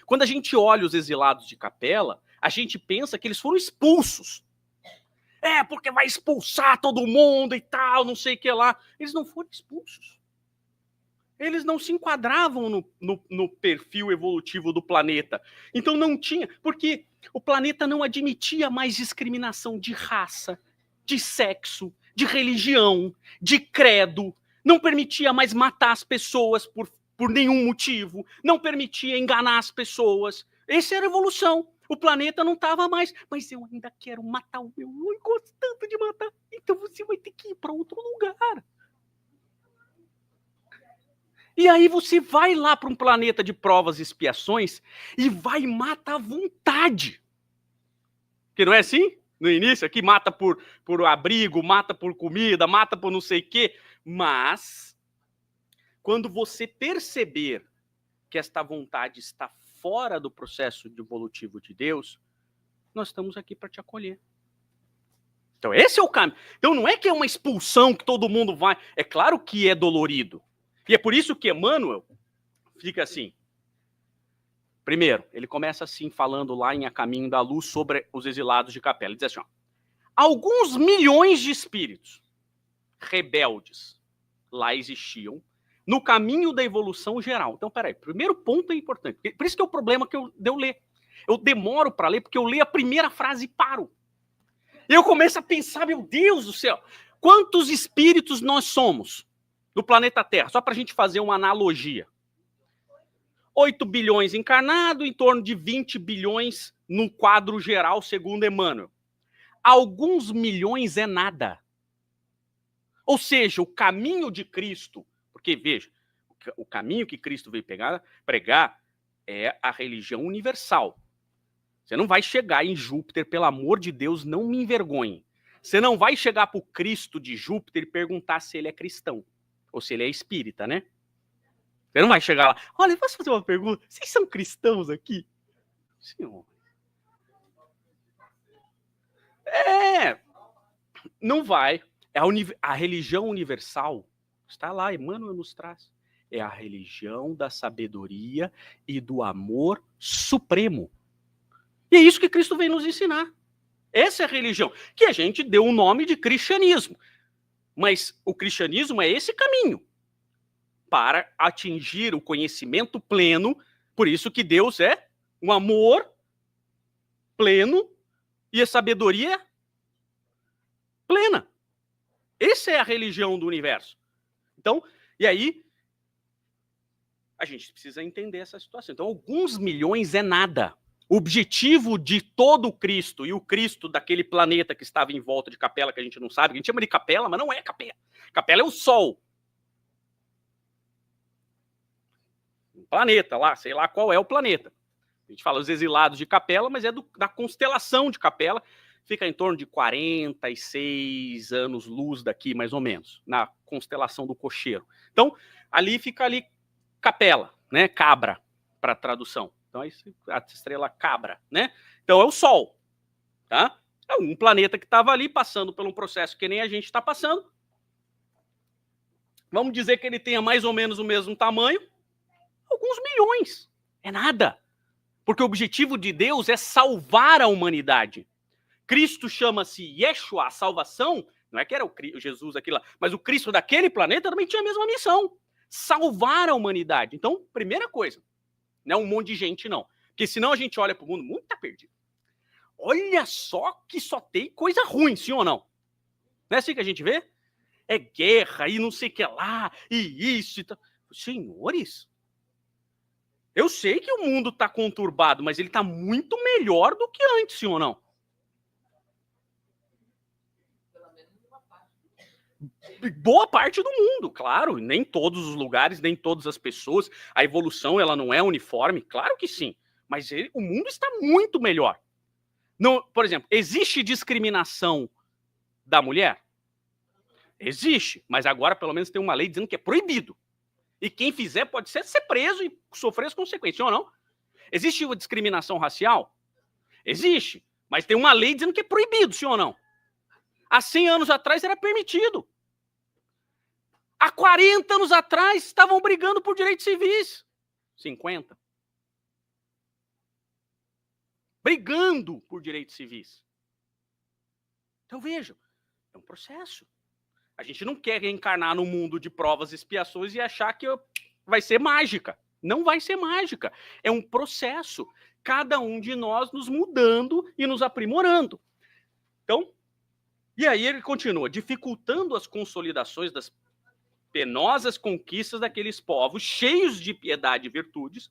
Quando a gente olha os exilados de capela, a gente pensa que eles foram expulsos. Porque vai expulsar todo mundo e tal, não sei o que lá. Eles não foram expulsos. Eles não se enquadravam no perfil evolutivo do planeta. Então não tinha, porque o planeta não admitia mais discriminação de raça, de sexo, de religião, de credo. Não permitia mais matar as pessoas por nenhum motivo. Não permitia enganar as pessoas. Essa era a evolução. O planeta não estava mais, mas eu ainda quero matar o meu, eu gosto tanto de matar, então você vai ter que ir para outro lugar. E aí você vai lá para um planeta de provas e expiações e vai e mata à vontade. Porque não é assim? No início, aqui mata por abrigo, mata por comida, mata por não sei o quê. Mas, quando você perceber que esta vontade está fora do processo evolutivo de Deus, nós estamos aqui para te acolher. Então esse é o caminho. Então não é que é uma expulsão que todo mundo vai. É claro que é dolorido. E é por isso que Emmanuel fica assim. Primeiro, ele começa assim, falando lá em A Caminho da Luz sobre os exilados de capela. Ele diz assim, alguns milhões de espíritos rebeldes lá existiam no caminho da evolução geral. Então, peraí, primeiro ponto é importante. Por isso que é o problema de eu ler. Eu demoro para ler, porque eu leio a primeira frase e paro. E eu começo a pensar, meu Deus do céu, quantos espíritos nós somos do planeta Terra, só para a gente fazer uma analogia. 8 bilhões encarnado, em torno de 20 bilhões no quadro geral, segundo Emmanuel. Alguns milhões é nada. Ou seja, o caminho de Cristo, porque veja, o caminho que Cristo veio pregar é a religião universal. Você não vai chegar em Júpiter, pelo amor de Deus, não me envergonhe. Você não vai chegar para o Cristo de Júpiter e perguntar se ele é cristão, ou se ele é espírita, né? Você não vai chegar lá, olha, posso fazer uma pergunta? Vocês são cristãos aqui? Senhor. Não vai. A religião universal, está lá, Emmanuel nos traz. É a religião da sabedoria e do amor supremo. E é isso que Cristo vem nos ensinar. Essa é a religião, que a gente deu o nome de cristianismo. Mas o cristianismo é esse caminho para atingir o conhecimento pleno. Por isso que Deus é um amor pleno e a sabedoria plena. Essa é a religião do universo. Então, e aí, a gente precisa entender essa situação. Então, alguns milhões é nada. O objetivo de todo o Cristo e o Cristo daquele planeta que estava em volta de Capela, que a gente não sabe, que a gente chama de Capela, mas não é Capela. Capela é o Sol. Um planeta lá, sei lá qual é o planeta. A gente fala os exilados de Capela, mas é da constelação de Capela. Fica em torno de 46 anos-luz daqui, mais ou menos, na constelação do Cocheiro. Então, fica ali Capela, né? Cabra, para tradução. Então, a estrela Cabra, né? Então, é o Sol, tá? É um planeta que estava ali passando por um processo que nem a gente está passando. Vamos dizer que ele tenha mais ou menos o mesmo tamanho. Alguns milhões. É nada. Porque o objetivo de Deus é salvar a humanidade. Cristo chama-se Yeshua, a salvação. Não é que era o Jesus aqui lá, mas o Cristo daquele planeta também tinha a mesma missão. Salvar a humanidade. Então, primeira coisa, não é um monte de gente, não. Porque senão a gente olha para o mundo, muito tá perdido. Olha só que só tem coisa ruim, sim ou não? Não é assim que a gente vê? É guerra e não sei o que lá, e isso e tal. Senhores, eu sei que o mundo está conturbado, mas ele está muito melhor do que antes, sim ou não? Boa parte do mundo, claro, nem todos os lugares, nem todas as pessoas, a evolução ela não é uniforme, claro que sim, mas o mundo está muito melhor. Não, por exemplo, existe discriminação da mulher? Existe, mas agora pelo menos tem uma lei dizendo que é proibido. E quem fizer pode ser preso e sofrer as consequências, ou não? Existe uma discriminação racial? Existe, mas tem uma lei dizendo que é proibido, sim ou não? Há 100 anos atrás era permitido. Há 40 anos atrás estavam brigando por direitos civis. 50. Brigando por direitos civis. Então vejam, é um processo. A gente não quer reencarnar no mundo de provas e expiações e achar que vai ser mágica. Não vai ser mágica. É um processo. Cada um de nós nos mudando e nos aprimorando. Então, e aí ele continua, dificultando as consolidações das penosas conquistas daqueles povos cheios de piedade e virtudes.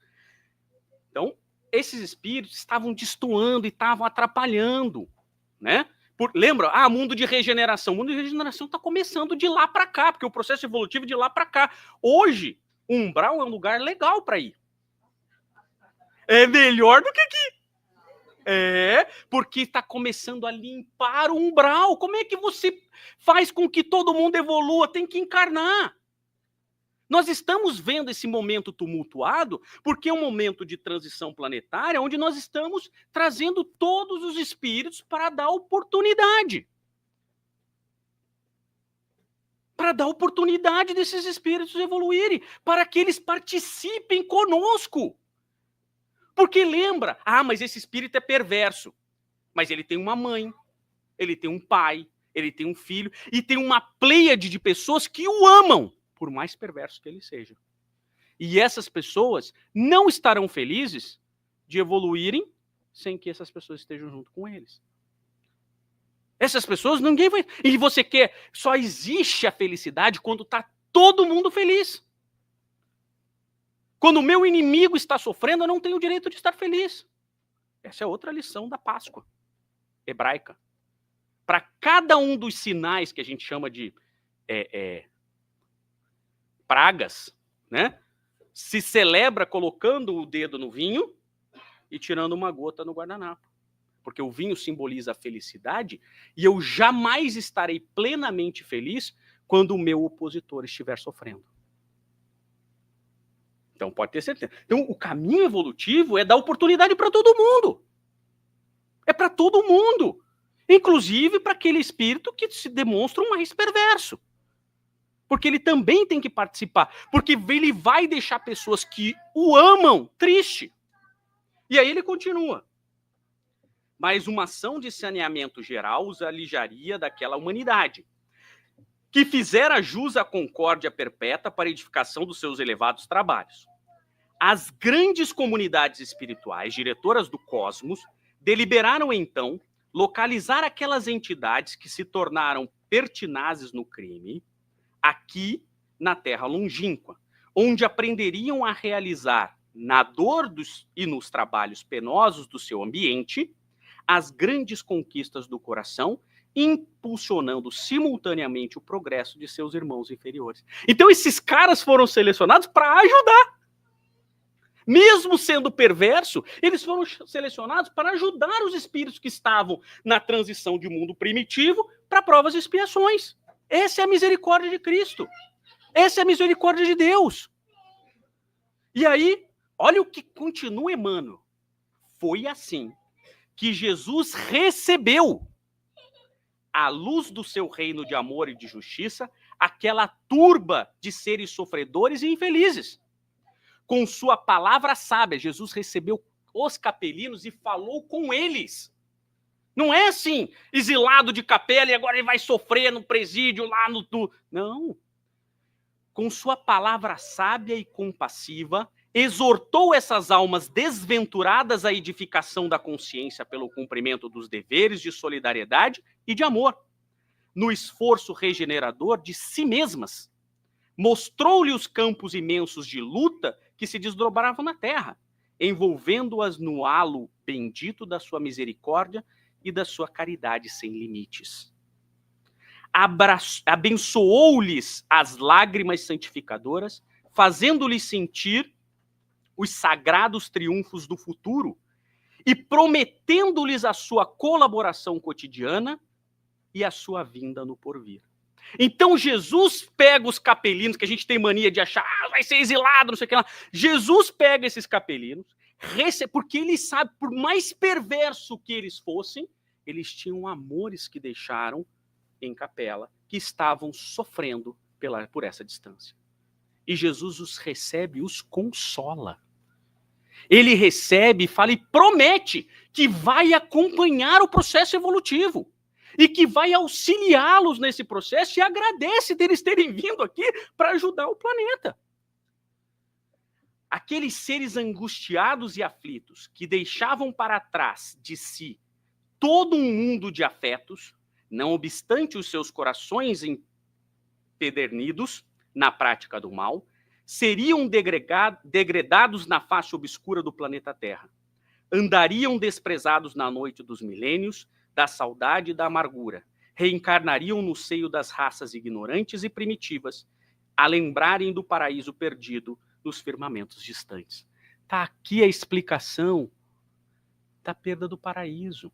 Então, esses espíritos estavam destoando e estavam atrapalhando, né? Lembra? Mundo de regeneração. O mundo de regeneração está começando de lá para cá, porque o processo evolutivo é de lá para cá. Hoje, o umbral é um lugar legal para ir. É melhor do que aqui. Porque está começando a limpar o umbral. Como é que você faz com que todo mundo evolua? Tem que encarnar. Nós estamos vendo esse momento tumultuado porque é um momento de transição planetária onde nós estamos trazendo todos os espíritos para dar oportunidade. Para dar oportunidade desses espíritos evoluírem, para que eles participem conosco. Porque lembra, mas esse espírito é perverso. Mas ele tem uma mãe, ele tem um pai, ele tem um filho, e tem uma pleiade de pessoas que o amam, por mais perverso que ele seja. E essas pessoas não estarão felizes de evoluírem sem que essas pessoas estejam junto com eles. Essas pessoas, ninguém vai... E você quer... Só existe a felicidade quando está todo mundo feliz. Quando o meu inimigo está sofrendo, eu não tenho o direito de estar feliz. Essa é outra lição da Páscoa hebraica. Para cada um dos sinais que a gente chama de pragas, né, se celebra colocando o dedo no vinho e tirando uma gota no guardanapo. Porque o vinho simboliza a felicidade e eu jamais estarei plenamente feliz quando o meu opositor estiver sofrendo. Então, pode ter certeza. Então, o caminho evolutivo é dar oportunidade para todo mundo. É para todo mundo. Inclusive para aquele espírito que se demonstra um mais perverso. Porque ele também tem que participar. Porque ele vai deixar pessoas que o amam triste. E aí ele continua. Mas uma ação de saneamento geral os alijaria daquela humanidade, que fizera jus à concórdia perpétua para a edificação dos seus elevados trabalhos. As grandes comunidades espirituais, diretoras do cosmos, deliberaram então localizar aquelas entidades que se tornaram pertinazes no crime, aqui na Terra longínqua, onde aprenderiam a realizar, na dor e nos trabalhos penosos do seu ambiente, as grandes conquistas do coração, impulsionando simultaneamente o progresso de seus irmãos inferiores. Então esses caras foram selecionados para ajudar. Mesmo sendo perverso, eles foram selecionados para ajudar os espíritos que estavam na transição de mundo primitivo para provas e expiações. Essa é a misericórdia de Cristo. Essa é a misericórdia de Deus. E aí, olha o que continua Emmanuel. Foi assim que Jesus recebeu, à luz do seu reino de amor e de justiça, aquela turba de seres sofredores e infelizes. Com sua palavra sábia, Jesus recebeu os capelinos e falou com eles. Não é assim, exilado de capela e agora ele vai sofrer no presídio lá no... Não. Com sua palavra sábia e compassiva, exortou essas almas desventuradas à edificação da consciência pelo cumprimento dos deveres de solidariedade e de amor, no esforço regenerador de si mesmas. Mostrou-lhe os campos imensos de luta que se desdobravam na terra, envolvendo-as no halo bendito da sua misericórdia e da sua caridade sem limites. Abençoou-lhes as lágrimas santificadoras, fazendo-lhes sentir os sagrados triunfos do futuro e prometendo-lhes a sua colaboração cotidiana e a sua vinda no porvir. Então Jesus pega os capelinos, que a gente tem mania de achar, vai ser exilado, não sei o que lá. Jesus pega esses capelinos, porque ele sabe, por mais perverso que eles fossem, eles tinham amores que deixaram em capela, que estavam sofrendo por essa distância. E Jesus os recebe e os consola. Ele recebe, fala e promete que vai acompanhar o processo evolutivo e que vai auxiliá-los nesse processo e agradece deles terem vindo aqui para ajudar o planeta. Aqueles seres angustiados e aflitos que deixavam para trás de si todo um mundo de afetos, não obstante os seus corações empedernidos na prática do mal, seriam degredados na face obscura do planeta Terra. Andariam desprezados na noite dos milênios, da saudade e da amargura. Reencarnariam no seio das raças ignorantes e primitivas, a lembrarem do paraíso perdido nos firmamentos distantes. Está aqui a explicação da perda do paraíso,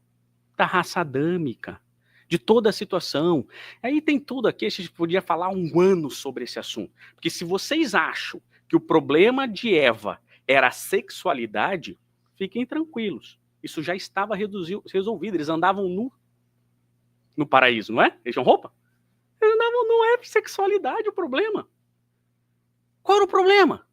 da raça adâmica, de toda a situação. Aí tem tudo aqui, a gente podia falar um ano sobre esse assunto. Porque se vocês acham que o problema de Eva era a sexualidade, fiquem tranquilos. Isso já estava resolvido. Eles andavam no paraíso, não é? Eles tinham roupa? Eles andavam, não é sexualidade o problema. Qual era o problema?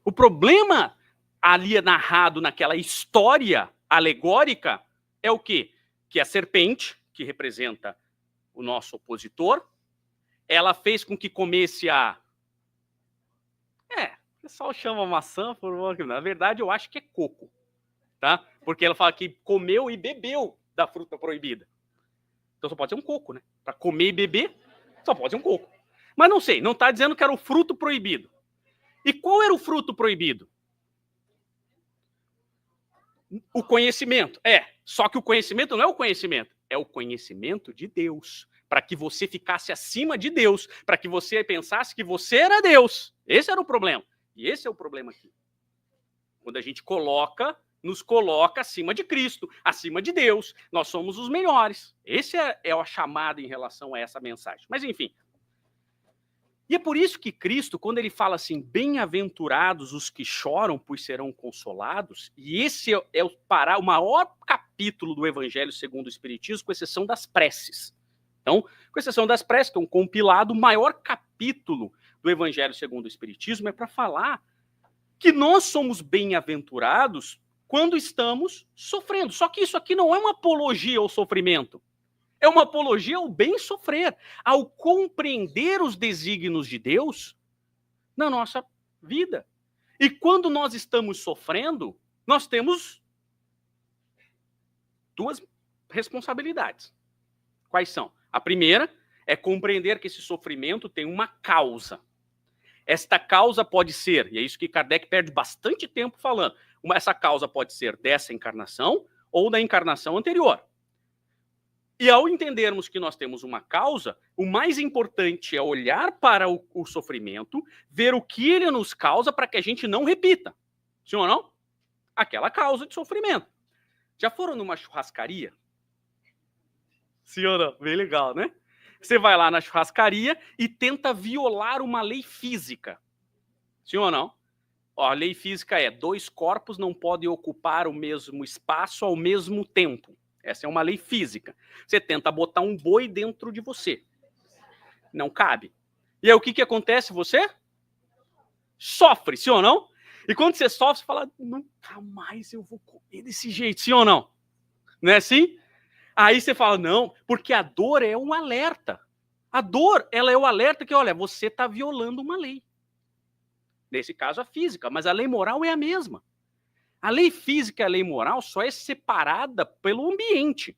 O problema ali narrado naquela história alegórica é o quê? Que a serpente, que representa o nosso opositor, ela fez com que comesse o pessoal chama maçã, na verdade eu acho que é coco, tá? Porque ela fala que comeu e bebeu da fruta proibida. Então só pode ser um coco, né? Para comer e beber, Só pode ser um coco. Mas não sei, não está dizendo que era o fruto proibido. E qual era o fruto proibido? O conhecimento. Só que o conhecimento não é o conhecimento, é o conhecimento de Deus. Para que você ficasse acima de Deus, para que você pensasse que você era Deus. Esse era o problema. E esse é o problema aqui. Quando a gente nos coloca acima de Cristo, acima de Deus, nós somos os melhores. Esse é a chamada em relação a essa mensagem. Mas enfim. E é por isso que Cristo, quando ele fala assim, bem-aventurados os que choram, pois serão consolados, e esse é o maior capítulo do Evangelho segundo o Espiritismo, com exceção das preces. Então, com exceção das preces, que é um compilado, o maior capítulo do Evangelho segundo o Espiritismo é para falar que nós somos bem-aventurados quando estamos sofrendo. Só que isso aqui não é uma apologia ao sofrimento. É uma apologia ao bem sofrer, ao compreender os desígnios de Deus na nossa vida. E quando nós estamos sofrendo, nós temos duas responsabilidades. Quais são? A primeira é compreender que esse sofrimento tem uma causa. Esta causa pode ser, e é isso que Kardec perde bastante tempo falando, essa causa pode ser dessa encarnação ou da encarnação anterior. E ao entendermos que nós temos uma causa, o mais importante é olhar para o sofrimento, ver o que ele nos causa para que a gente não repita. Sim ou não? Aquela causa de sofrimento. Já foram numa churrascaria? Sim ou não? Bem legal, né? Você vai lá na churrascaria e tenta violar uma lei física. Sim ou não? Ó, a lei física é: 2 corpos não podem ocupar o mesmo espaço ao mesmo tempo. Essa é uma lei física. Você tenta botar um boi dentro de você. Não cabe. E aí o que acontece? Você sofre, sim ou não? E quando você sofre, você fala, nunca mais eu vou comer desse jeito, sim ou não? Não é assim? Aí você fala, não, porque a dor é um alerta. A dor, ela é o alerta que, olha, você está violando uma lei. Nesse caso, a física, mas a lei moral é a mesma. A lei física e a lei moral só é separada pelo ambiente.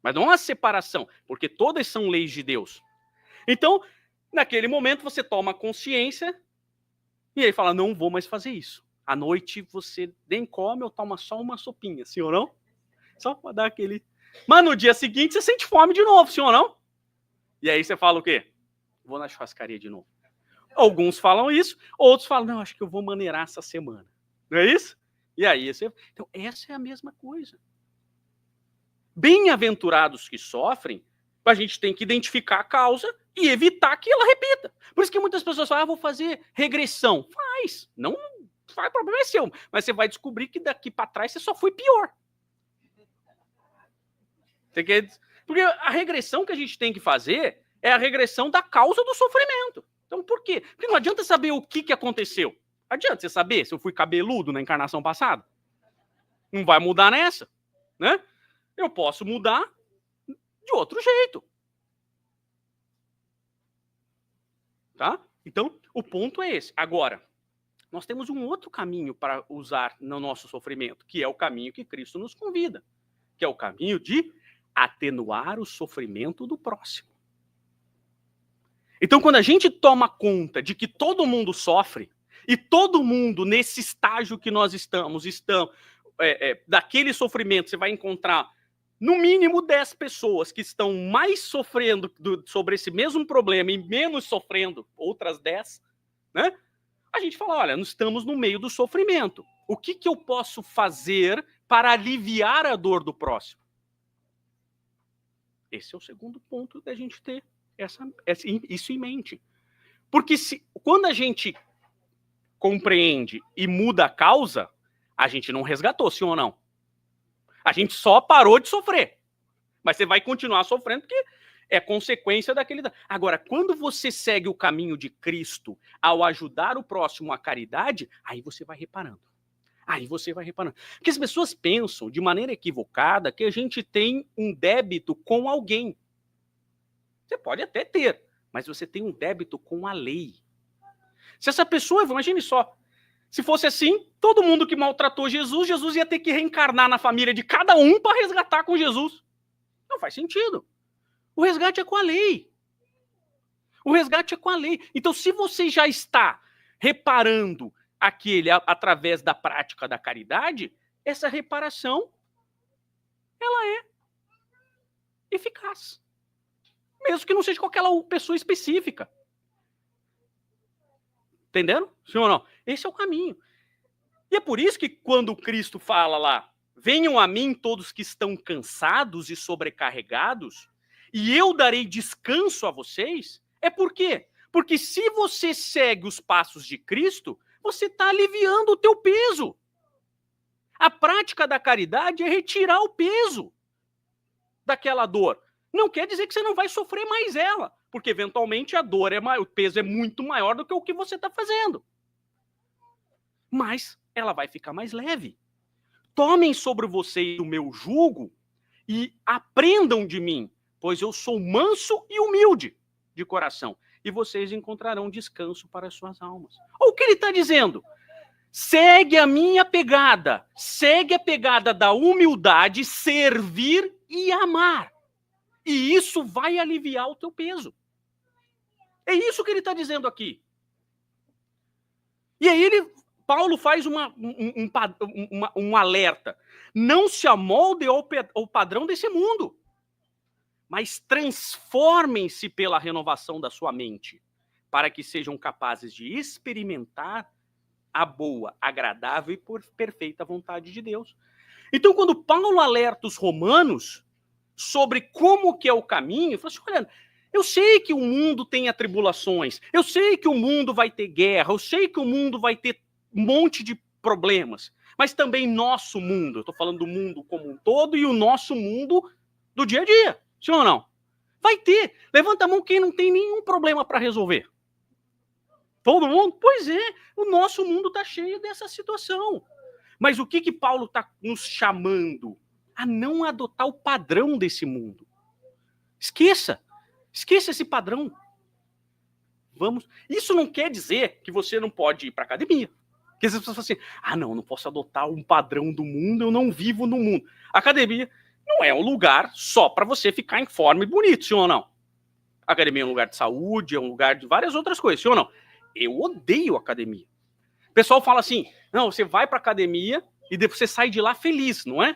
Mas não há separação, porque todas são leis de Deus. Então, naquele momento, você toma consciência e aí fala, não vou mais fazer isso. À noite, você nem come ou toma só uma sopinha, sim ou não? Só para dar aquele... Mas no dia seguinte, você sente fome de novo, sim ou não? E aí você fala o quê? Vou na churrascaria de novo. Alguns falam isso, outros falam, não, acho que eu vou maneirar essa semana. Não é isso? E aí, então, essa é a mesma coisa. Bem-aventurados que sofrem, a gente tem que identificar a causa e evitar que ela repita. Por isso que muitas pessoas falam, vou fazer regressão. Faz. Não faz, o problema é seu. Mas você vai descobrir que daqui para trás você só foi pior. Porque a regressão que a gente tem que fazer é a regressão da causa do sofrimento. Então, por quê? Porque não adianta saber o que aconteceu. Adianta você saber se eu fui cabeludo na encarnação passada? Não vai mudar nessa, né? Eu posso mudar de outro jeito. Tá? Então, o ponto é esse. Agora, nós temos um outro caminho para usar no nosso sofrimento, que é o caminho que Cristo nos convida, que é o caminho de atenuar o sofrimento do próximo. Então, quando a gente toma conta de que todo mundo sofre, e todo mundo, nesse estágio que nós estamos daquele sofrimento, você vai encontrar, no mínimo, 10 pessoas que estão mais sofrendo sobre esse mesmo problema e menos sofrendo outras 10, né? A gente fala, olha, nós estamos no meio do sofrimento. O que eu posso fazer para aliviar a dor do próximo? Esse é o segundo ponto da gente ter isso em mente. Porque quando a gente compreende e muda a causa, a gente não resgatou, sim ou não? A gente só parou de sofrer. Mas você vai continuar sofrendo porque é consequência daquele... Agora, quando você segue o caminho de Cristo ao ajudar o próximo à caridade, aí você vai reparando. Porque as pessoas pensam de maneira equivocada que a gente tem um débito com alguém. Você pode até ter, mas você tem um débito com a lei. Se essa pessoa, imagine só, se fosse assim, todo mundo que maltratou Jesus, Jesus ia ter que reencarnar na família de cada um para resgatar com Jesus. Não faz sentido. O resgate é com a lei. O resgate é com a lei. Então, se você já está reparando aquele através da prática da caridade, essa reparação, ela é eficaz. Mesmo que não seja com aquela pessoa específica. Entendendo? Sim ou não? Esse é o caminho. E é por isso que quando Cristo fala lá, venham a mim todos que estão cansados e sobrecarregados, e eu darei descanso a vocês, é por quê? Porque se você segue os passos de Cristo, você está aliviando o teu peso. A prática da caridade é retirar o peso daquela dor. Não quer dizer que você não vai sofrer mais ela, porque eventualmente a dor o peso é muito maior do que o que você está fazendo. Mas ela vai ficar mais leve. Tomem sobre vocês o meu jugo e aprendam de mim, pois eu sou manso e humilde de coração, e vocês encontrarão descanso para as suas almas. Ou o que ele está dizendo? Segue a minha pegada, segue a pegada da humildade, servir e amar. E isso vai aliviar o teu peso. É isso que ele está dizendo aqui. E aí Paulo faz um alerta. Não se amolde ao padrão desse mundo, mas transformem-se pela renovação da sua mente, para que sejam capazes de experimentar a boa, agradável e perfeita vontade de Deus. Então, quando Paulo alerta os romanos sobre como que é o caminho, ele fala assim, olha, eu sei que o mundo tem atribulações, eu sei que o mundo vai ter guerra, eu sei que o mundo vai ter um monte de problemas, mas também nosso mundo, eu estou falando do mundo como um todo e o nosso mundo do dia a dia, sim ou não? Vai ter. Levanta a mão quem não tem nenhum problema para resolver. Todo mundo? Pois é, o nosso mundo está cheio dessa situação. Mas o que Paulo está nos chamando? A não adotar o padrão desse mundo. Esqueça esse padrão. Vamos. Isso não quer dizer que você não pode ir para a academia. Porque as pessoas falam assim, não posso adotar um padrão do mundo, eu não vivo no mundo. A academia não é um lugar só para você ficar em forma e bonito, sim ou não? A academia é um lugar de saúde, é um lugar de várias outras coisas, sim ou não? Eu odeio academia. O pessoal fala assim, não, você vai para academia e depois você sai de lá feliz, não é?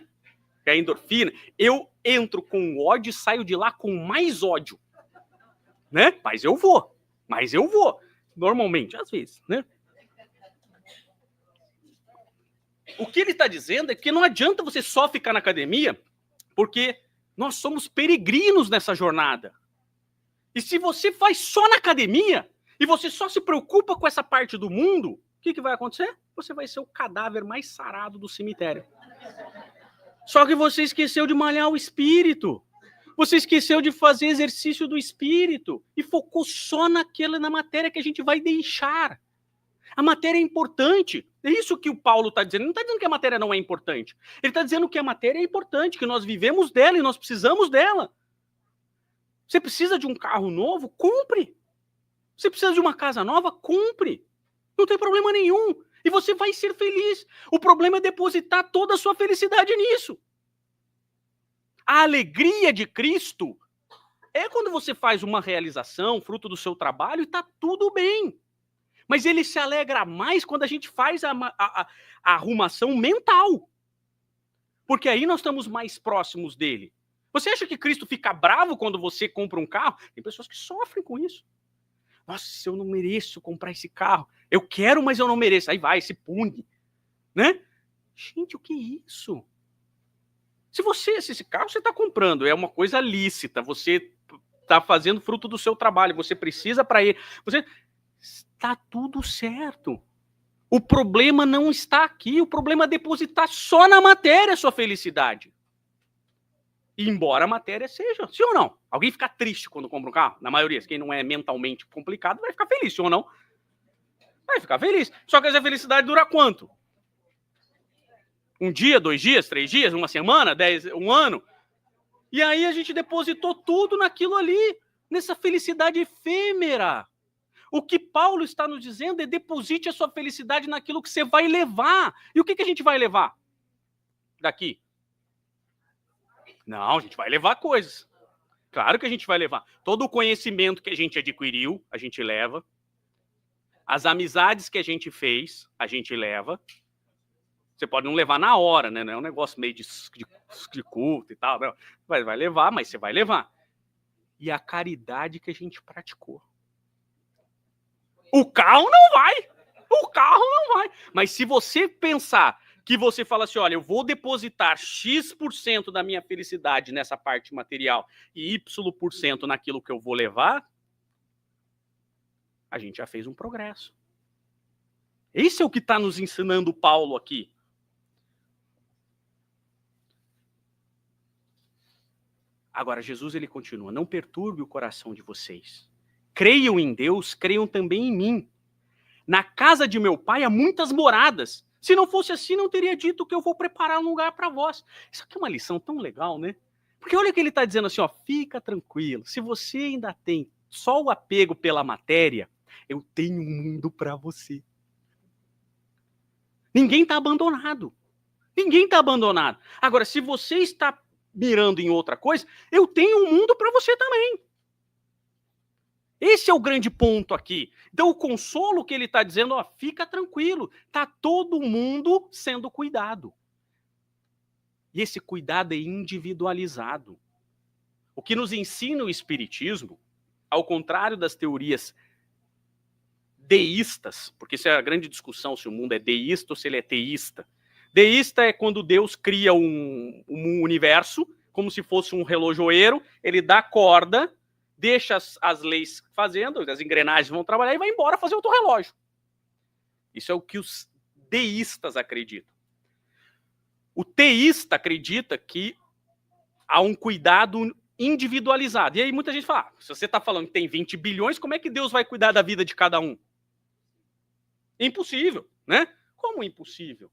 Que é a endorfina. Eu entro com ódio e saio de lá com mais ódio. Né? Mas eu vou. Normalmente, às vezes, né? O que ele está dizendo é que não adianta você só ficar na academia, porque nós somos peregrinos nessa jornada. E se você faz só na academia, e você só se preocupa com essa parte do mundo, o que vai acontecer? Você vai ser o cadáver mais sarado do cemitério. Só que você esqueceu de malhar o espírito. Você esqueceu de fazer exercício do espírito e focou só na matéria que a gente vai deixar. A matéria é importante. É isso que o Paulo está dizendo. Ele não está dizendo que a matéria não é importante. Ele está dizendo que a matéria é importante, que nós vivemos dela e nós precisamos dela. Você precisa de um carro novo? Compre. Você precisa de uma casa nova? Compre. Não tem problema nenhum. E você vai ser feliz. O problema é depositar toda a sua felicidade nisso. A alegria de Cristo é quando você faz uma realização, fruto do seu trabalho, e está tudo bem. Mas ele se alegra mais quando a gente faz a arrumação mental. Porque aí nós estamos mais próximos dele. Você acha que Cristo fica bravo quando você compra um carro? Tem pessoas que sofrem com isso. Nossa, eu não mereço comprar esse carro. Eu quero, mas eu não mereço. Aí vai, se pune. Né? Gente, o que é isso? Se esse carro você está comprando, é uma coisa lícita, você está fazendo fruto do seu trabalho, você precisa para ir. Está tudo certo. O problema não está aqui, o problema é depositar só na matéria a sua felicidade. Embora a matéria seja, sim ou não? Alguém fica triste quando compra um carro? Na maioria, quem não é mentalmente complicado vai ficar feliz, sim ou não? Vai ficar feliz. Só que essa felicidade dura quanto? Um dia, 2 dias, 3 dias, uma semana, 10, um ano? E aí a gente depositou tudo naquilo ali, nessa felicidade efêmera. O que Paulo está nos dizendo é deposite a sua felicidade naquilo que você vai levar. E o que a gente vai levar daqui? Não, a gente vai levar coisas. Claro que a gente vai levar. Todo o conhecimento que a gente adquiriu, a gente leva. As amizades que a gente fez, a gente leva. Você pode não levar na hora, né? Não é um negócio meio de culto e tal. Não. Vai levar, mas você vai levar. E a caridade que a gente praticou. O carro não vai. O carro não vai. Mas se você pensar que você fala assim, olha, eu vou depositar X% da minha felicidade nessa parte material e Y% naquilo que eu vou levar, a gente já fez um progresso. Esse é o que está nos ensinando Paulo aqui. Agora, Jesus, ele continua, não perturbe o coração de vocês. Creiam em Deus, creiam também em mim. Na casa de meu pai há muitas moradas. Se não fosse assim, não teria dito que eu vou preparar um lugar para vós. Isso aqui é uma lição tão legal, né? Porque olha o que ele está dizendo assim, ó, fica tranquilo. Se você ainda tem só o apego pela matéria, eu tenho um mundo para você. Ninguém está abandonado. Ninguém está abandonado. Agora, se você está mirando em outra coisa, eu tenho um mundo para você também. Esse é o grande ponto aqui. Então, o consolo que ele está dizendo, ó, fica tranquilo, está todo mundo sendo cuidado. E esse cuidado é individualizado. O que nos ensina o Espiritismo, ao contrário das teorias deístas, porque essa é a grande discussão se o mundo é deísta ou se ele é teísta. Deísta é quando Deus cria um universo, como se fosse um relojoeiro, ele dá corda, deixa as leis fazendo, as engrenagens vão trabalhar e vai embora fazer outro relógio. Isso é o que os deístas acreditam. O teísta acredita que há um cuidado individualizado. E aí muita gente fala, se você está falando que tem 20 bilhões, como é que Deus vai cuidar da vida de cada um? Impossível, né? Como impossível?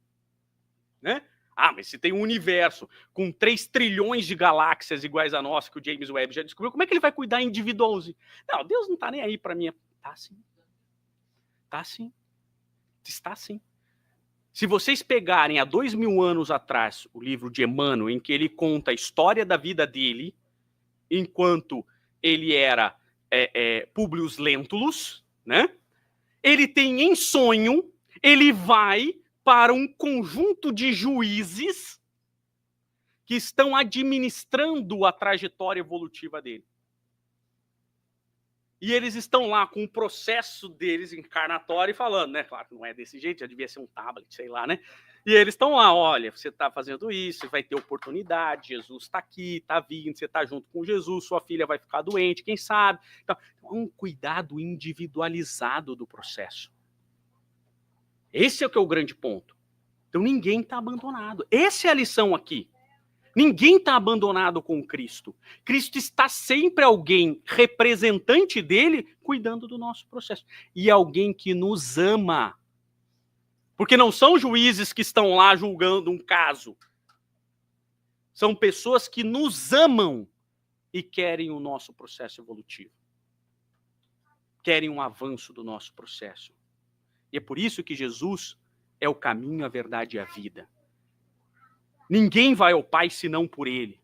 Né? Ah, mas se tem um universo com 3 trilhões de galáxias iguais a nossa, que o James Webb já descobriu, como é que ele vai cuidar individualmente? Não, Deus não está nem aí para mim. Tá sim. Tá sim. Está sim. Se vocês pegarem há 2000 anos atrás o livro de Emmanuel, em que ele conta a história da vida dele, enquanto ele era Publius Lentulus, né? Ele tem em sonho, ele vai para um conjunto de juízes que estão administrando a trajetória evolutiva dele. E eles estão lá com o processo deles encarnatório falando, né? Claro que não é desse jeito, já devia ser um tablet, sei lá, né? E eles estão lá, olha, você está fazendo isso, você vai ter oportunidade, Jesus está aqui, está vindo, você está junto com Jesus, sua filha vai ficar doente, quem sabe? Então, é um cuidado individualizado do processo. Esse é o que é o grande ponto. Então ninguém está abandonado. Essa é a lição aqui. Ninguém está abandonado com Cristo. Cristo está sempre alguém representante dele, cuidando do nosso processo. E alguém que nos ama. Porque não são juízes que estão lá julgando um caso. São pessoas que nos amam e querem o nosso processo evolutivo. Querem um avanço do nosso processo. E é por isso que Jesus é o caminho, a verdade e a vida. Ninguém vai ao Pai senão por Ele.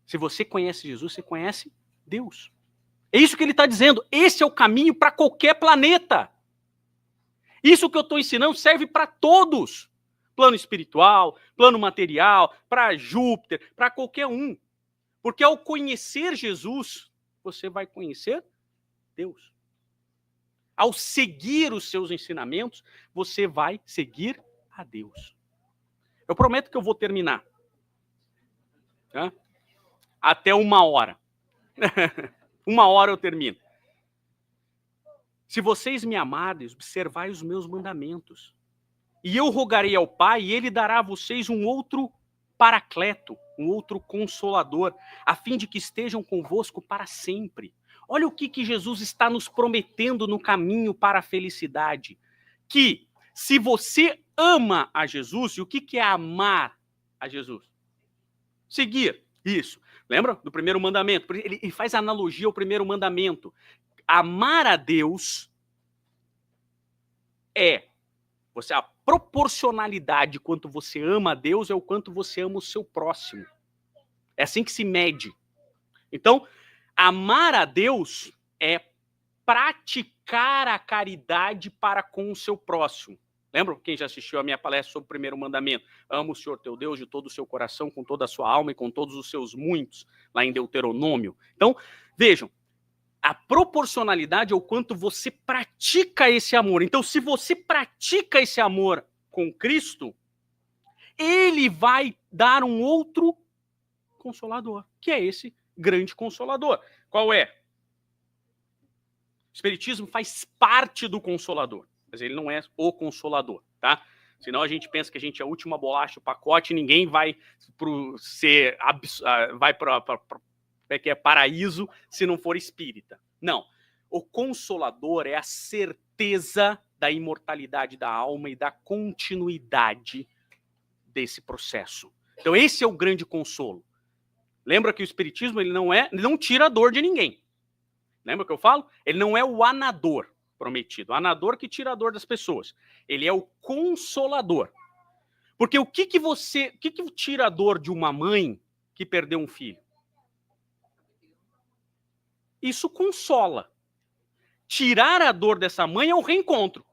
Se você conhece Jesus, você conhece Deus. É isso que ele está dizendo. Esse é o caminho para qualquer planeta. Isso que eu estou ensinando serve para todos. Plano espiritual, plano material, para Júpiter, para qualquer um. Porque ao conhecer Jesus, você vai conhecer Deus. Ao seguir os seus ensinamentos, você vai seguir a Deus. Eu prometo que eu vou terminar. Tá? Até 1h. 1h eu termino. Se vocês me amarem, observai os meus mandamentos. E eu rogarei ao Pai, e Ele dará a vocês um outro paracleto, um outro consolador, a fim de que estejam convosco para sempre. Olha o que Jesus está nos prometendo no caminho para a felicidade. Que se você ama a Jesus, e o que é amar a Jesus? Seguir, isso. Lembra do primeiro mandamento? Ele faz analogia ao primeiro mandamento. Amar a Deus a proporcionalidade quanto você ama a Deus é o quanto você ama o seu próximo. É assim que se mede. Então, amar a Deus é praticar a caridade para com o seu próximo. Lembra quem já assistiu a minha palestra sobre o primeiro mandamento? Ama o Senhor teu Deus de todo o seu coração, com toda a sua alma e com todos os seus muitos, lá em Deuteronômio. Então, vejam, a proporcionalidade é o quanto você pratica esse amor. Então, se você pratica esse amor com Cristo, ele vai dar um outro consolador, que é esse grande consolador. Qual é? O Espiritismo faz parte do Consolador, mas ele não é o Consolador, tá? Senão a gente pensa que a gente é a última bolacha do pacote e ninguém vai para paraíso se não for espírita. Não. O Consolador é a certeza da imortalidade da alma e da continuidade desse processo. Então esse é o grande consolo. Lembra que o Espiritismo ele não tira a dor de ninguém. Lembra o que eu falo? Ele não é o anador prometido. O anador que tira a dor das pessoas. Ele é o consolador. Porque o que tira a dor de uma mãe que perdeu um filho? Isso consola. Tirar a dor dessa mãe é o reencontro.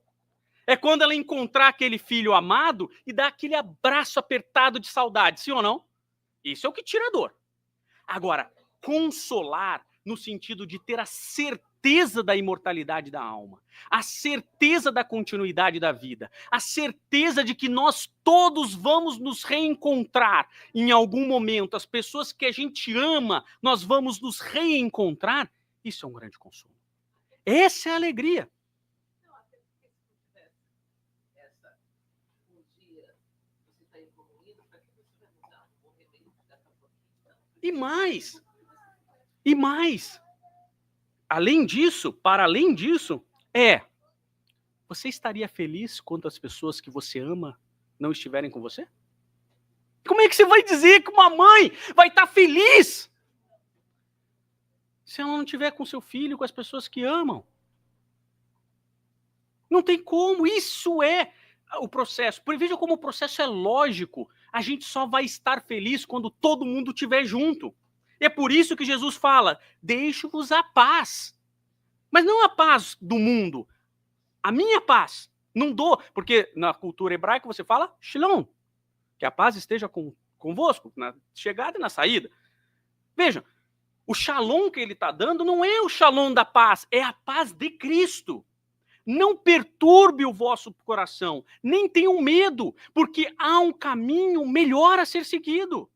É quando ela encontrar aquele filho amado e dar aquele abraço apertado de saudade, sim ou não? Isso é o que tira a dor. Agora, consolar no sentido de ter a certeza da imortalidade da alma, a certeza da continuidade da vida, a certeza de que nós todos vamos nos reencontrar em algum momento, as pessoas que a gente ama, nós vamos nos reencontrar, isso é um grande consolo. Essa é a alegria. E mais, além disso, para além disso, você estaria feliz quando as pessoas que você ama não estiverem com você? Como é que você vai dizer que uma mãe vai estar feliz se ela não estiver com seu filho, com as pessoas que amam? Não tem como, isso é o processo. Veja como o processo é lógico. A gente só vai estar feliz quando todo mundo estiver junto. É por isso que Jesus fala, deixo-vos a paz. Mas não a paz do mundo, a minha paz. Não dou, porque na cultura hebraica você fala shalom, que a paz esteja convosco, na chegada e na saída. Veja, o shalom que ele está dando não é o shalom da paz, é a paz de Cristo. Não perturbe o vosso coração, nem tenham medo, porque há um caminho melhor a ser seguido.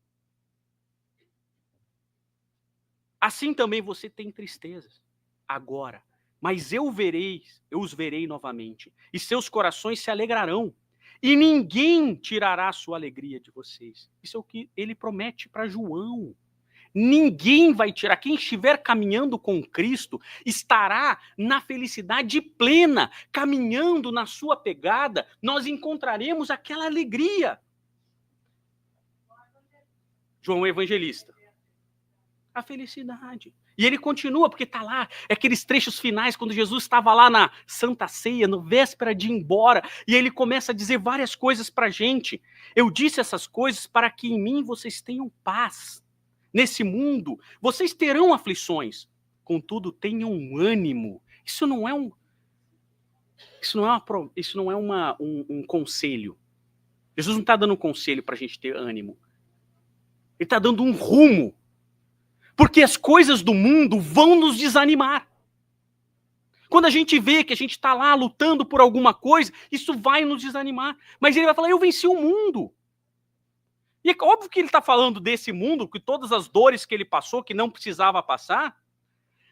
Assim também você tem tristezas, agora, mas eu os verei novamente, e seus corações se alegrarão, e ninguém tirará a sua alegria de vocês. Isso é o que ele promete para João. Ninguém vai tirar. Quem estiver caminhando com Cristo estará na felicidade plena, caminhando na sua pegada, nós encontraremos aquela alegria. João Evangelista. A felicidade. E ele continua, porque está lá, aqueles trechos finais, quando Jesus estava lá na Santa Ceia, no véspera de ir embora, e ele começa a dizer várias coisas para a gente. Eu disse essas coisas para que em mim vocês tenham paz. Nesse mundo, vocês terão aflições, contudo, tenham ânimo. Isso não é um conselho. Jesus não está dando um conselho para a gente ter ânimo. Ele está dando um rumo. Porque as coisas do mundo vão nos desanimar. Quando a gente vê que a gente está lá lutando por alguma coisa, isso vai nos desanimar. Mas ele vai falar, eu venci o mundo. E é óbvio que ele está falando desse mundo, que todas as dores que ele passou, que não precisava passar,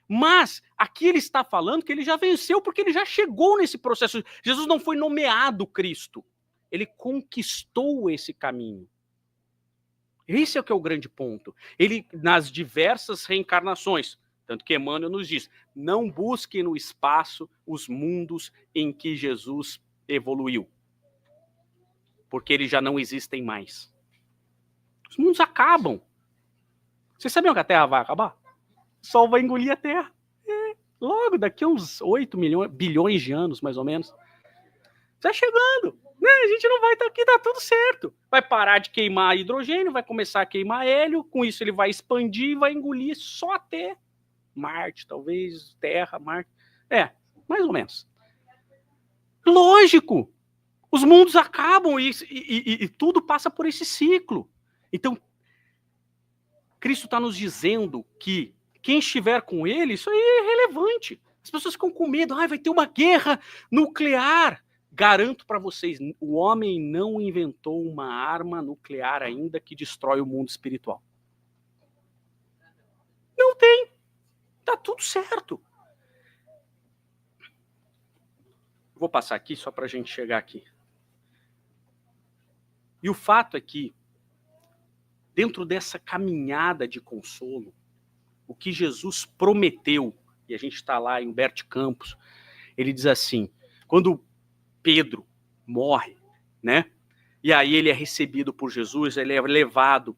mas aqui ele está falando que ele já venceu, porque ele já chegou nesse processo. Jesus não foi nomeado Cristo, ele conquistou esse caminho. Esse é o que é o grande ponto. Ele, nas diversas reencarnações, tanto que Emmanuel nos diz, não busque no espaço os mundos em que Jesus evoluiu, porque eles já não existem mais. Os mundos acabam. Vocês sabiam que a Terra vai acabar? O Sol vai engolir a Terra. Logo, daqui a uns 8 bilhões de anos, mais ou menos. Está chegando. Né? A gente não vai estar aqui, tá tudo certo. Vai parar de queimar hidrogênio, vai começar a queimar hélio, com isso ele vai expandir e vai engolir só até Marte, talvez Terra, Marte. Mais ou menos. Lógico! Os mundos acabam e tudo passa por esse ciclo. Então, Cristo está nos dizendo que quem estiver com ele, isso aí é relevante. As pessoas ficam com medo, vai ter uma guerra nuclear. Garanto para vocês, o homem não inventou uma arma nuclear ainda que destrói o mundo espiritual. Não tem. Tá tudo certo. Vou passar aqui só para a gente chegar aqui. E o fato é que, dentro dessa caminhada de consolo, o que Jesus prometeu, e a gente está lá em Humberto Campos, ele diz assim, quando Pedro morre, né? E aí ele é recebido por Jesus, ele é levado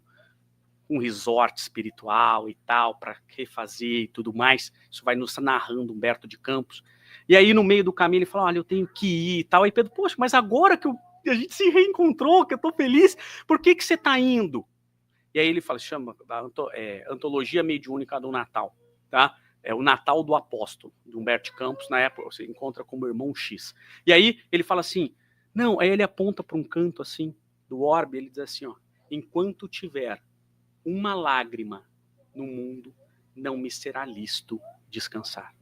um resort espiritual e tal, para refazer e tudo mais. Isso vai nos narrando Humberto de Campos. E aí no meio do caminho ele fala, olha, eu tenho que ir e tal. Aí Pedro, poxa, mas agora que a gente se reencontrou, que eu tô feliz, por que você tá indo? E aí ele fala, chama Antologia Mediúnica do Natal, tá? É o Natal do Apóstolo, de Humberto de Campos, na época você encontra como irmão X. E aí ele fala assim, não, aí ele aponta para um canto assim, do orbe, ele diz assim, ó, enquanto tiver uma lágrima no mundo, não me será lícito descansar.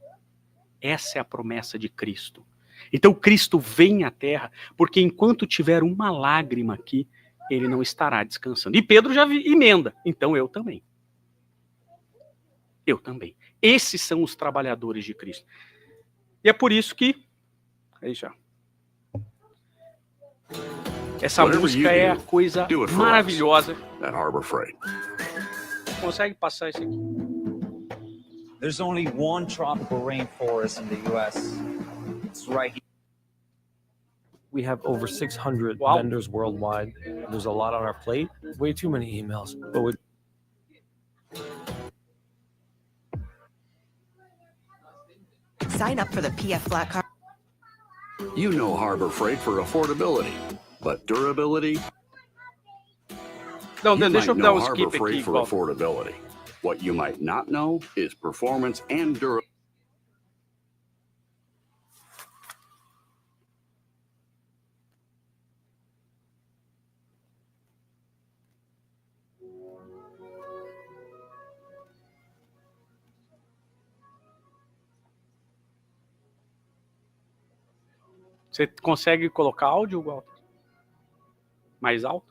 Essa é a promessa de Cristo. Então Cristo vem à Terra, porque enquanto tiver uma lágrima aqui, ele não estará descansando. E Pedro já emenda, então eu também. Eu também. Esses são os trabalhadores de Cristo. E é por isso que... Aí já. Essa música é a coisa maravilhosa. Consegue passar isso aqui?
There's only one tropical rainforest in the US. It's right here.
We have over 600 vendors worldwide. There's a lot on our plate. Way too many emails. But
sign up for the PF Flat Card.
You know Harbor Freight for affordability, but durability?
Não, deixa eu dar um skip
Harbor Freight
aqui.
For affordability. What you might not know is performance and durability.
Você consegue colocar áudio, Walter? Mais alto?